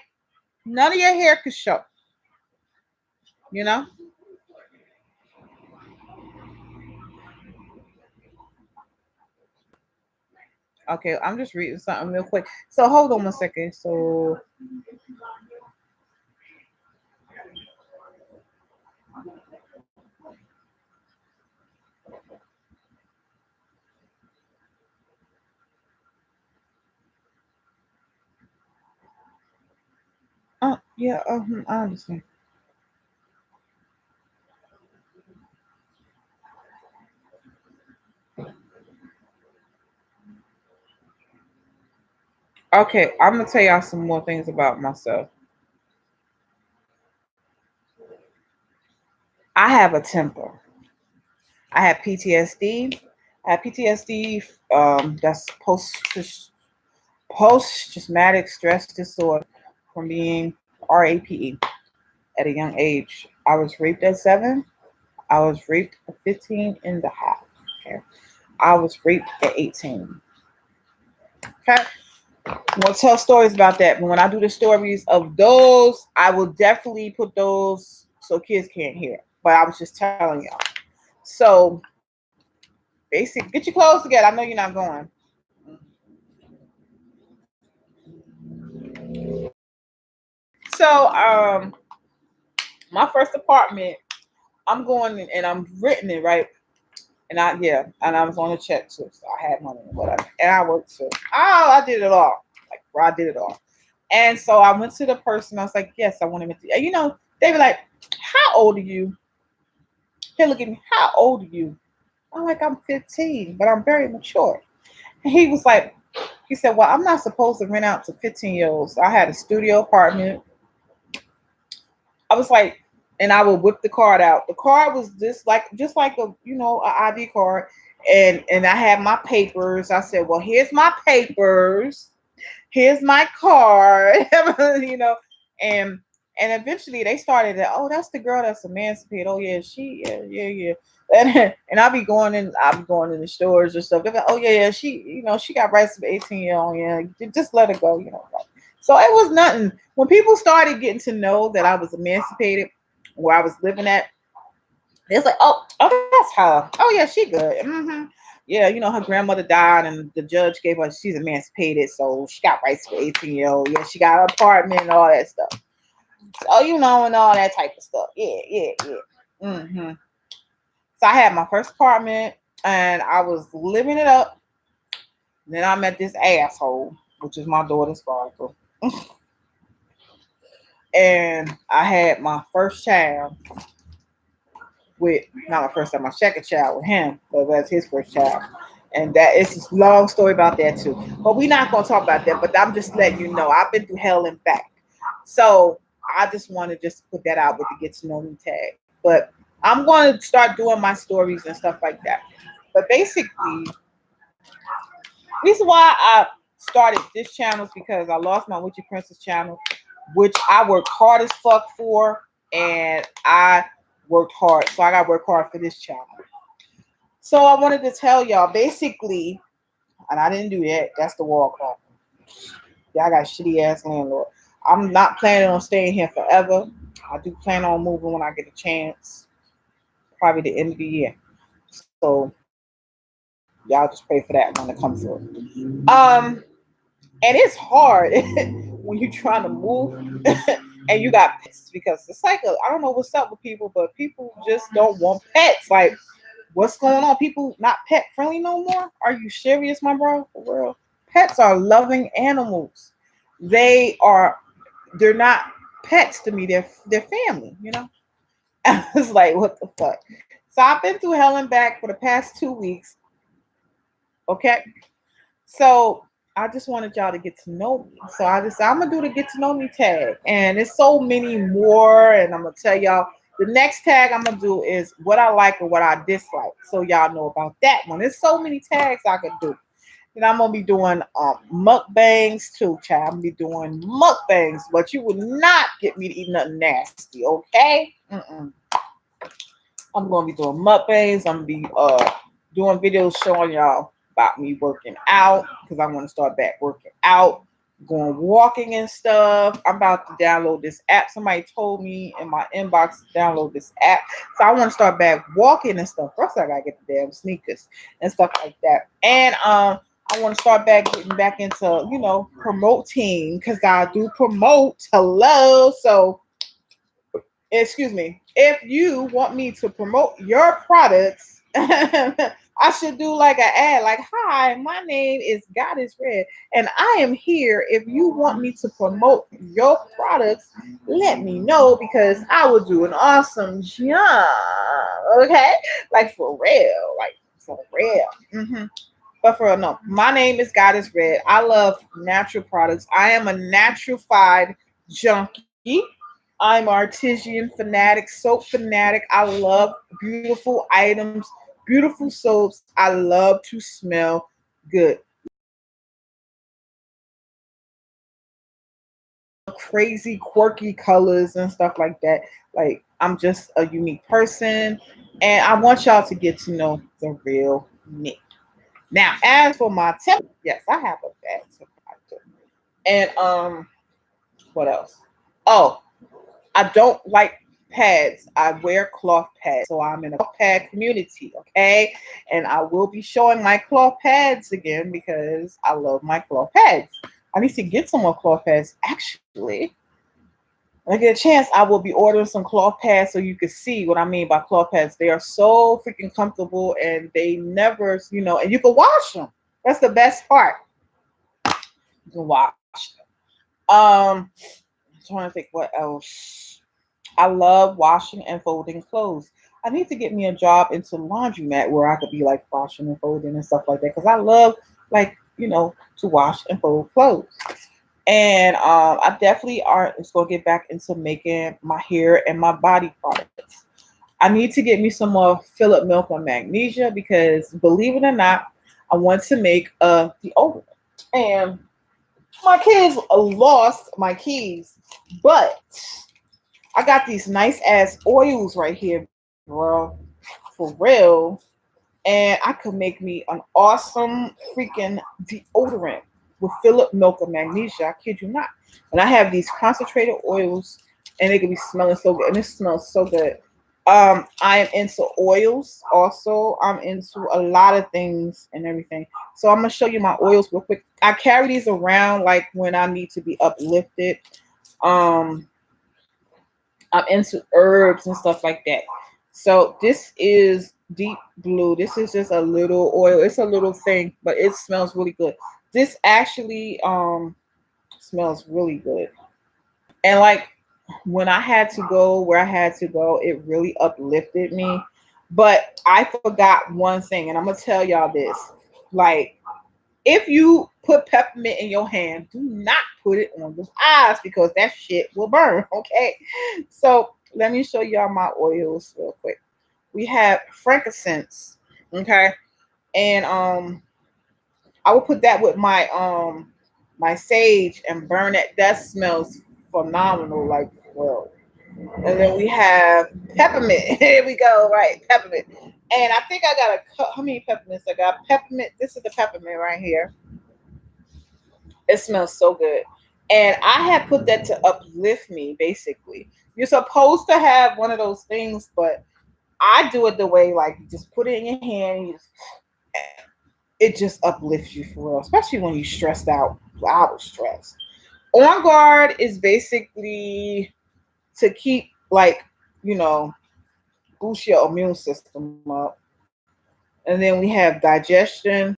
S1: none of your hair could show. You know. Okay, I'm just reading something real quick. So hold on one second. So yeah, I understand. Okay, I'm gonna tell y'all some more things about myself. I have a temper. I have PTSD. I have PTSD. That's post traumatic stress disorder from being RAPE at a young age. I was raped at 7. I was raped at 15 and a half. Okay. I was raped at 18. Okay. I'm gonna tell stories about that, but when I do the stories of those, I will definitely put those so kids can't hear. But I was just telling y'all. So basic, get your clothes together. I know you're not going. So my first apartment, I'm going and I'm written it right. And I was on a check too, so I had money and whatever. And I worked too. Oh, I did it all. Like I did it all. And so I went to the person. I was like, yes, I want him to. And they were like, how old are you? He look at me, how old are you? I'm like, I'm 15, but I'm very mature. And he was like, he said, well, I'm not supposed to rent out to 15-year-olds. I had a studio apartment. I was like, and I would whip the card out. The card was just like a ID card, and I had my papers. I said, well, here's my papers, here's my card, and eventually they started that. Oh, that's the girl that's emancipated. Oh yeah, yeah. And I'll be going in the stores and stuff. They're like, oh yeah, she got rights to 18-year-old. Yeah, just let her go. So it was nothing. When people started getting to know that I was emancipated, where I was living at, it's like, oh, that's her. Oh yeah, she good. Yeah, her grandmother died, and the judge gave her. She's emancipated, so she got rights for 18-year-old. Yeah, she got an apartment and all that stuff. So and all that type of stuff. Yeah. So I had my first apartment, and I was living it up. Then I met this asshole, which is my daughter's father. And I had my first child with, not my first time, my second child with him, but that's his first child. And that is a long story about that too. But we're not gonna talk about that. But I'm just letting you know I've been through hell and back. So I just want to just put that out with the get to know me tag. But I'm going to start doing my stories and stuff like that. But basically, this is why I started this channel, is because I lost my Witchy Princess channel, which I worked hard as fuck for, and I worked hard. So I got to work hard for this channel. So I wanted to tell y'all basically, and I didn't do that. That's the wall clock. Yeah, I got a shitty ass landlord. I'm not planning on staying here forever. I do plan on moving when I get a chance, probably the end of the year. So y'all just pray for that when it comes through. And it's hard when you're trying to move and you got pets, because it's like I don't know what's up with people, but people just don't want pets. Like, what's going on? People not pet friendly no more? Are you serious, my bro? For real? Pets are loving animals. They're not pets to me. They're family. I was like, what the fuck? So I've been through hell and back for the past 2 weeks. Okay. So I just wanted y'all to get to know me. So I'm gonna do the get to know me tag. And there's so many more, and I'm gonna tell y'all the next tag I'm gonna do is what I like or what I dislike. So y'all know about that one. There's so many tags I could do. And I'm gonna be doing mukbangs too, child. I'm gonna be doing mukbangs, but you would not get me to eat nothing nasty, okay? I'm gonna be doing mukbangs. I'm gonna be doing videos showing y'all about me working out, because I want to start back working out, going walking and stuff. I'm about to download this app. Somebody told me in my inbox to download this app, so I want to start back walking and stuff. First, I gotta get the damn sneakers and stuff like that. And I want to start getting back into promoting, because I do promote. Hello, so excuse me. If you want me to promote your products, I should do like an ad, like, hi, my name is Goddess Red, and I am here. If you want me to promote your products, let me know, because I will do an awesome job. Okay? Like, for real. Like, for real. But for real, no. My name is Goddess Red. I love natural products. I am a natural-fied junkie. I'm artisan fanatic, soap fanatic. I love beautiful items, beautiful soaps. I love to smell good. Crazy, quirky colors and stuff like that. Like, I'm just a unique person, and I want y'all to get to know the real me. Now, as for my temper, yes, I have a bad temper. And what else? Oh, I don't like pads. I wear cloth pads. So I'm in a cloth pad community, okay? And I will be showing my cloth pads again because I love my cloth pads. I need to get some more cloth pads. Actually, when I get a chance, I will be ordering some cloth pads so you can see what I mean by cloth pads. They are so freaking comfortable and they never, and you can wash them. That's the best part. You can wash them. I'm trying to think what else. I love washing and folding clothes. I need to get me a job into laundromat where I could be like washing and folding and stuff like that because I love like to wash and fold clothes. And I definitely are is gonna get back into making my hair and my body products. I need to get me some more Philip Milk and Magnesia because believe it or not, I want to make a deodorant. And my kids lost my keys, but I got these nice ass oils right here, bro. For real. And I could make me an awesome freaking deodorant with Philip Milk and Magnesia. I kid you not. And I have these concentrated oils and they could be smelling so good. And it smells so good. I am into oils also. I'm into a lot of things and everything. So I'm gonna show you my oils real quick. I carry these around like when I need to be uplifted. Um, I'm into herbs and stuff like that. So this is deep blue. This is just a little oil. It's a little thing, but it smells really good. This actually smells really good. And like when I had to go where I had to go, it really uplifted me. But I forgot one thing, and I'm gonna tell y'all this. Like if you put peppermint in your hand, do not put it on your eyes because that shit will burn. Okay. So let me show y'all my oils real quick. We have frankincense. Okay. And I will put that with my sage and burn it. That smells phenomenal, like well. And then we have peppermint. Here we go, right? Peppermint. And I think I got how many peppermints I got? Peppermint. This is the peppermint right here. It smells so good. And I had put that to uplift me, basically. You're supposed to have one of those things, but I do it the way like you just put it in your hand and it just uplifts you for real, especially when you're stressed out. I was stressed. On guard is basically to keep like, you know, boost your immune system up. And then we have digestion.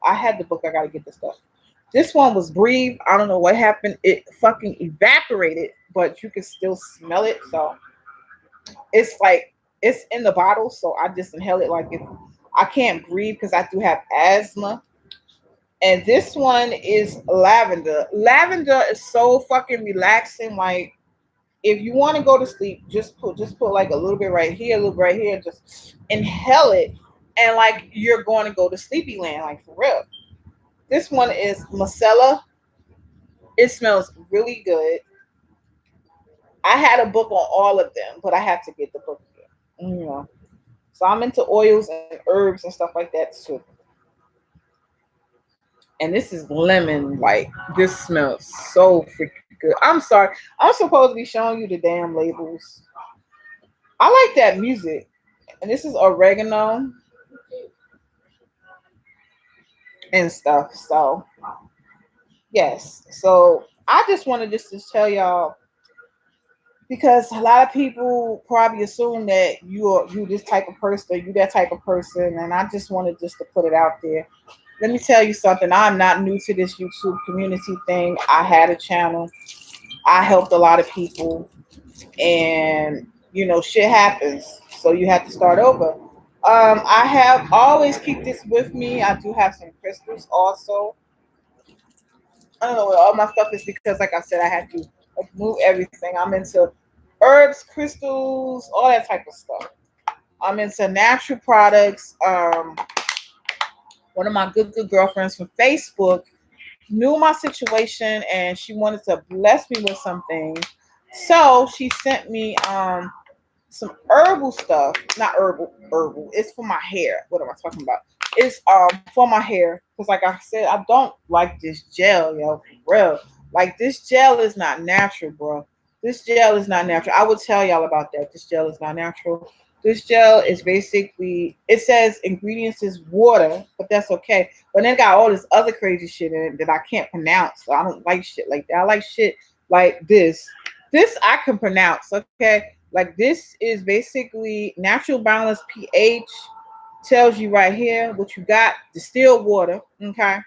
S1: I had the book. I gotta get this stuff. This one was breathe. I don't know what happened. It fucking evaporated, but you can still smell it. So it's like it's in the bottle. So I just inhale it like if I can't breathe because I do have asthma. And this one is lavender. Lavender is so fucking relaxing. Like if you want to go to sleep, just put like a little bit right here, a little bit right here, just inhale it, and like you're going to go to sleepy land, like for real. This one is Macella. It smells really good. I had a book on all of them, but I have to get the book again. So I'm into oils and herbs and stuff like that too. And this is lemon. Like this smells so freaking good. I'm sorry. I'm supposed to be showing you the damn labels. I like that music. And this is oregano and stuff. So yes. So I just wanted just to tell y'all because a lot of people probably assume that you this type of person, you that type of person, and I just wanted just to put it out there. Let me tell you something. I'm not new to this YouTube community thing. I had a channel. I helped a lot of people, and shit happens. So you have to start over. I have always keep this with me. I do have some crystals also. I don't know what all my stuff is because, like I said, I had to move everything. I'm into herbs, crystals, all that type of stuff. I'm into natural products. One of my good girlfriends from Facebook knew my situation and she wanted to bless me with something. So she sent me some herbal stuff. Not herbal. It's for my hair. What am I talking about? It's for my hair. Because like I said, I don't like this gel, yo. For real. Like this gel is not natural, bro. This gel is not natural. I will tell y'all about that. This gel is not natural. This gel is basically, it says ingredients is water, but that's okay. But then it got all this other crazy shit in it that I can't pronounce. So I don't like shit like that. I like shit like this. This I can pronounce, okay? Like this is basically natural balance pH. Tells you right here what you got. Distilled water, okay?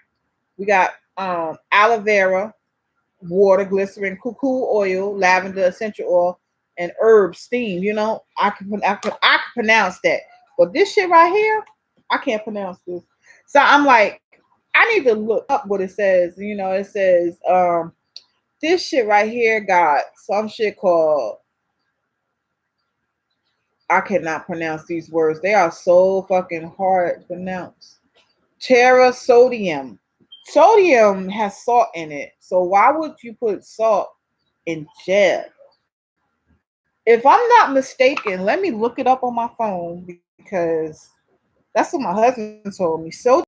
S1: We got aloe vera, water, glycerin, cuckoo oil, lavender essential oil, and herb steam. You know, I can pronounce that, but this shit right here, I can't pronounce this. So I'm like, I need to look up what it says. You know, it says this shit right here got some shit called, I cannot pronounce these words. They are so fucking hard to pronounce. Terra sodium. Sodium has salt in it. So why would you put salt in gel? If I'm not mistaken, let me look it up on my phone because that's what my husband told me. So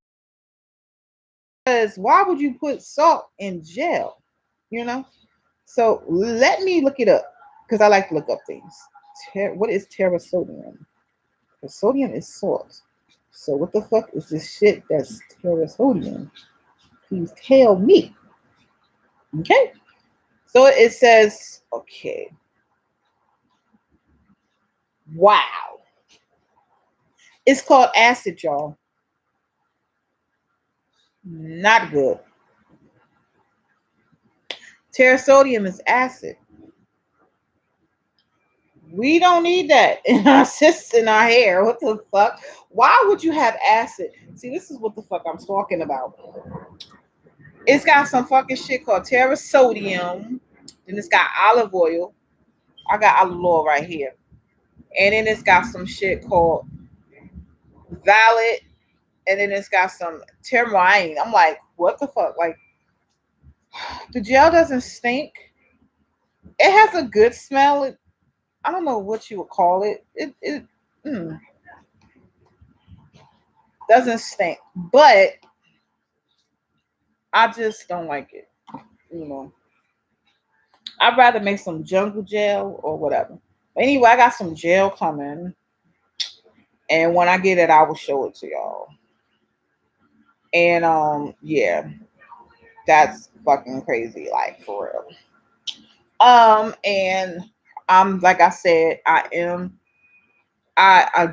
S1: says, why would you put salt in gel? You know? So let me look it up because I like to look up things. What is terrasodium? Sodium is salt. So what the fuck is this shit that's terrasodium? Please tell me. Okay. So it says, okay. Wow. It's called acid, y'all. Not good. Terrasodium is acid. We don't need that in our cysts in our hair. What the fuck? Why would you have acid? See, this is what the fuck I'm talking about. It's got some fucking shit called terrasodium. Then it's got olive oil. I got olive oil right here. And then it's got some shit called violet. And then it's got some termine. I'm like, what the fuck? Like, the gel doesn't stink. It has a good smell. I don't know what you would call it. It mm, doesn't stink, but I just don't like it. You know, I'd rather make some jungle gel or whatever. But anyway, I got some gel coming, and when I get it, I will show it to y'all. And yeah, that's fucking crazy, like for real. And like I said, I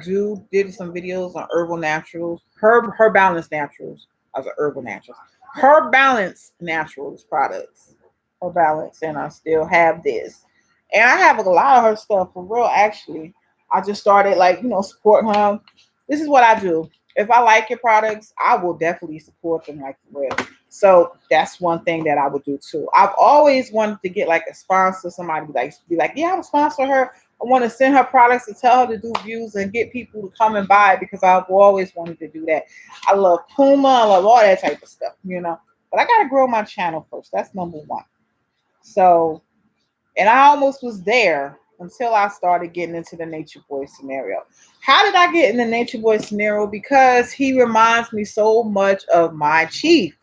S1: do did some videos on herbal naturals, herb balance naturals. I was an herbal naturals, herb balance naturals products, herb balance, and I still have this, and I have a lot of her stuff for real. Actually, I just started like supporting her. This is what I do. If I like your products, I will definitely support them like for real. So that's one thing that I would do too. I've always wanted to get like a sponsor, somebody be like, yeah, I will sponsor her. I want to send her products and tell her to do views and get people to come and buy it because I've always wanted to do that. I love Puma, I love all that type of stuff. But I gotta grow my channel first. That's number one. So, and I almost was there until I started getting into the Nature Boy scenario. How did I get in the Nature Boy scenario? Because he reminds me so much of my chief.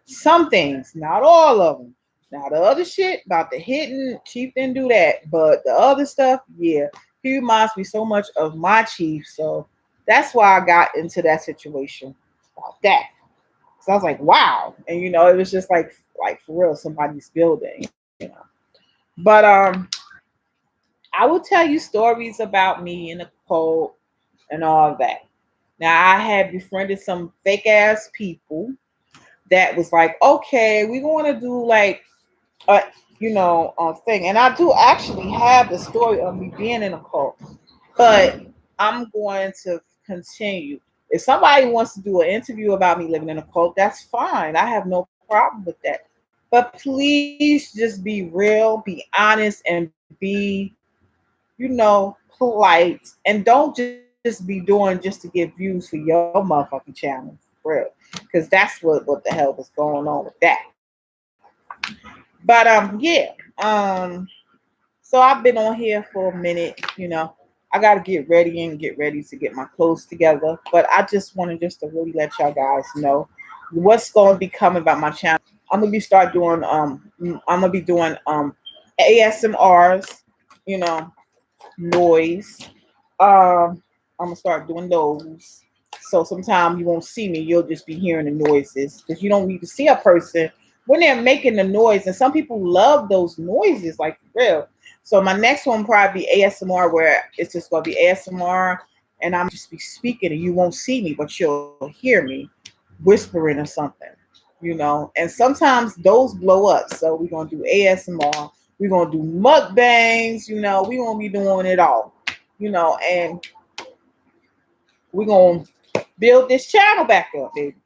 S1: Some things, not all of them. Now the other shit about the hitting, Chief didn't do that, but the other stuff, yeah, he reminds me so much of my Chief. So that's why I got into that situation about that. So I was like, wow, and it was just like for real, somebody's building. But I will tell you stories about me in the cult and all that. Now I had befriended some fake ass people that was like, okay, we want to do like a thing, and I do actually have the story of me being in a cult, but I'm going to continue. If somebody wants to do an interview about me living in a cult, that's fine. I have no problem with that. But please just be real, be honest, and be, polite, and don't just be doing just to get views for your motherfucking channel, for real, because that's what the hell was going on with that. But yeah, so I've been on here for a minute. I gotta get ready and get ready to get my clothes together. But I just wanted just to really let y'all guys know what's going to be coming about my channel. I'm gonna be start doing I'm gonna be doing ASMRs, you know, noise. I'm gonna start doing those. So sometimes you won't see me, you'll just be hearing the noises because you don't need to see a person when they're making the noise. And some people love those noises, like for real. So my next one probably be ASMR, where it's just gonna be ASMR, and I'm just be speaking, and you won't see me, but you'll hear me whispering or something, you know. And sometimes those blow up. So we're gonna do ASMR. We're gonna do mukbangs. You know, we're gonna be doing it all. You know, and we're gonna build this channel back up, baby.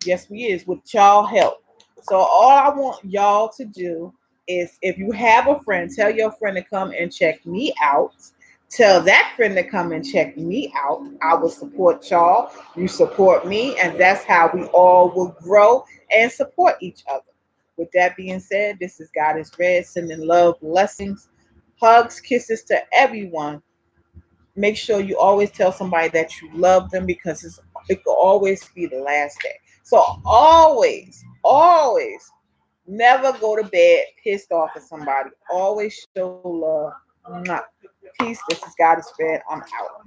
S1: Yes, we is with y'all help. So all I want y'all to do is, if you have a friend, tell your friend to come and check me out. Tell that friend to come and check me out. I will support y'all. You support me, and that's how we all will grow and support each other. With that being said, this is God is Red, sending love, blessings, hugs, kisses to everyone. Make sure you always tell somebody that you love them, because it could always be the last day. So always, never go to bed pissed off at somebody. Always show love. Mwah. Peace. This is God is Fed. I'm out.